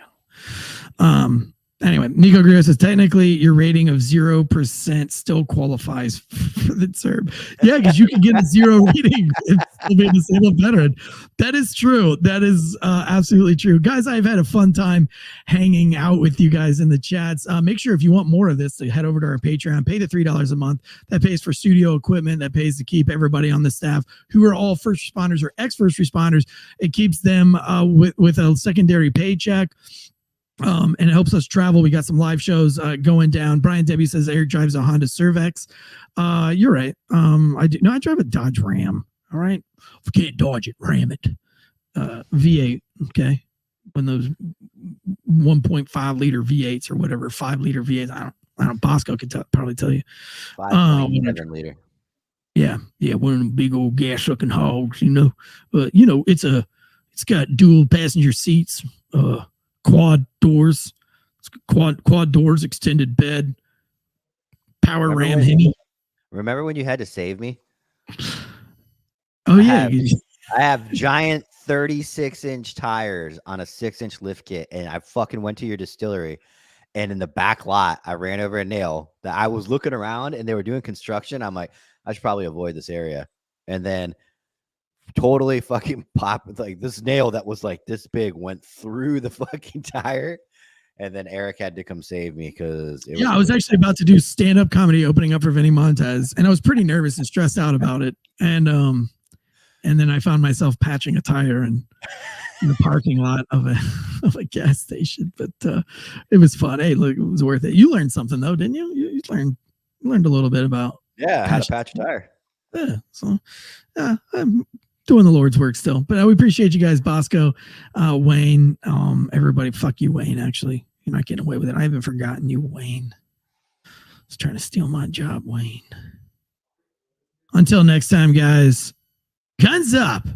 Anyway, Nico Greer says, technically, your rating of 0% still qualifies for the term. Yeah, because you can get a 0 rating and still be a disabled veteran. That is true. That is absolutely true. Guys, I've had a fun time hanging out with you guys in the chats. Make sure if you want more of this to head over to our Patreon. Pay the $3 a month. That pays for studio equipment. That pays to keep everybody on the staff who are all first responders or ex-first responders. It keeps them with a secondary paycheck. And it helps us travel. We got some live shows going down. Brian Debbie says Eric drives a Honda Cervex. You're right. I drive a Dodge Ram. All right. If you can't dodge it, ram it. V8. Okay. When those 1.5 liter V8s or whatever, 5 liter V8s. I don't. Bosco could probably tell you. 5.7 liter. Yeah. One of them big old gas sucking hogs. But it's got dual passenger seats. Quad doors, quad doors, extended bed, power ram Hemi. Remember when you had to save me? Oh, yeah. I have giant 36-inch tires on a 6-inch lift kit, and I fucking went to your distillery, and in the back lot, I ran over a nail that I was looking around, and they were doing construction. I'm like, I should probably avoid this area. And then totally fucking popped, like this nail that was like this big went through the fucking tire, and then Eric had to come save me because I was actually about to do stand-up comedy opening up for Vinny Montez, and I was pretty nervous and stressed out about it, and and then I found myself patching a tire in the parking lot of a gas station. But it was fun. Hey, look, it was worth it. You learned something though, didn't you? You learned a little bit about how to patch a tire. Yeah, so I'm doing the Lord's work still. But we appreciate you guys, Bosco, Wayne, everybody. Fuck you, Wayne. Actually, you're not getting away with it. I haven't forgotten you, Wayne. He's trying to steal my job, Wayne. Until next time, guys, guns up.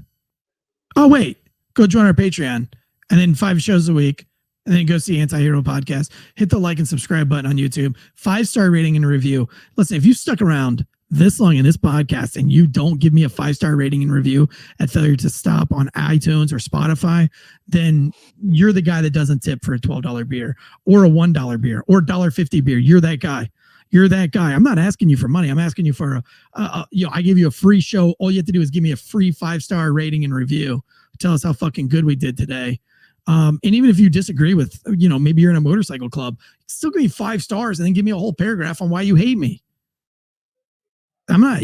Oh, wait. Go join our Patreon and then 5 shows a week. And then go see Anti-Hero Podcast. Hit the like and subscribe button on YouTube. 5-star rating and review. Listen, if you stuck around this long in this podcast and you don't give me a 5-star rating and review at Failure to Stop on iTunes or Spotify, then you're the guy that doesn't tip for a $12 beer or a $1 beer or $1.50 beer. You're that guy. You're that guy. I'm not asking you for money. I'm asking you for I give you a free show. All you have to do is give me a free 5-star rating and review. Tell us how fucking good we did today. And even if you disagree with, maybe you're in a motorcycle club, still give me 5 stars and then give me a whole paragraph on why you hate me. I'm not,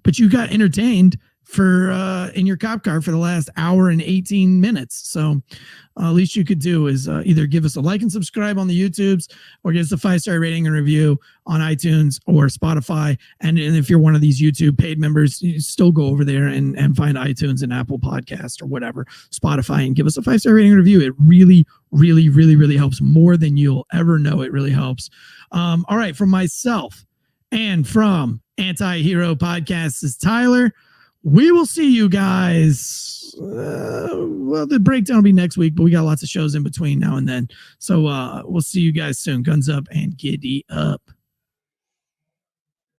but you got entertained for in your cop car for the last hour and 18 minutes. So least you could do is either give us a like and subscribe on the YouTubes or give us a 5-star rating and review on iTunes or Spotify. And if you're one of these YouTube paid members, you still go over there and find iTunes and Apple Podcast or whatever, Spotify, and give us a 5-star rating and review. It really, really, really, really helps more than you'll ever know. It really helps. All right. From myself and from Anti-Hero Podcast is Tyler. We will see you guys. Well, the breakdown will be next week, but we got lots of shows in between now and then. So we'll see you guys soon. Guns up and giddy up.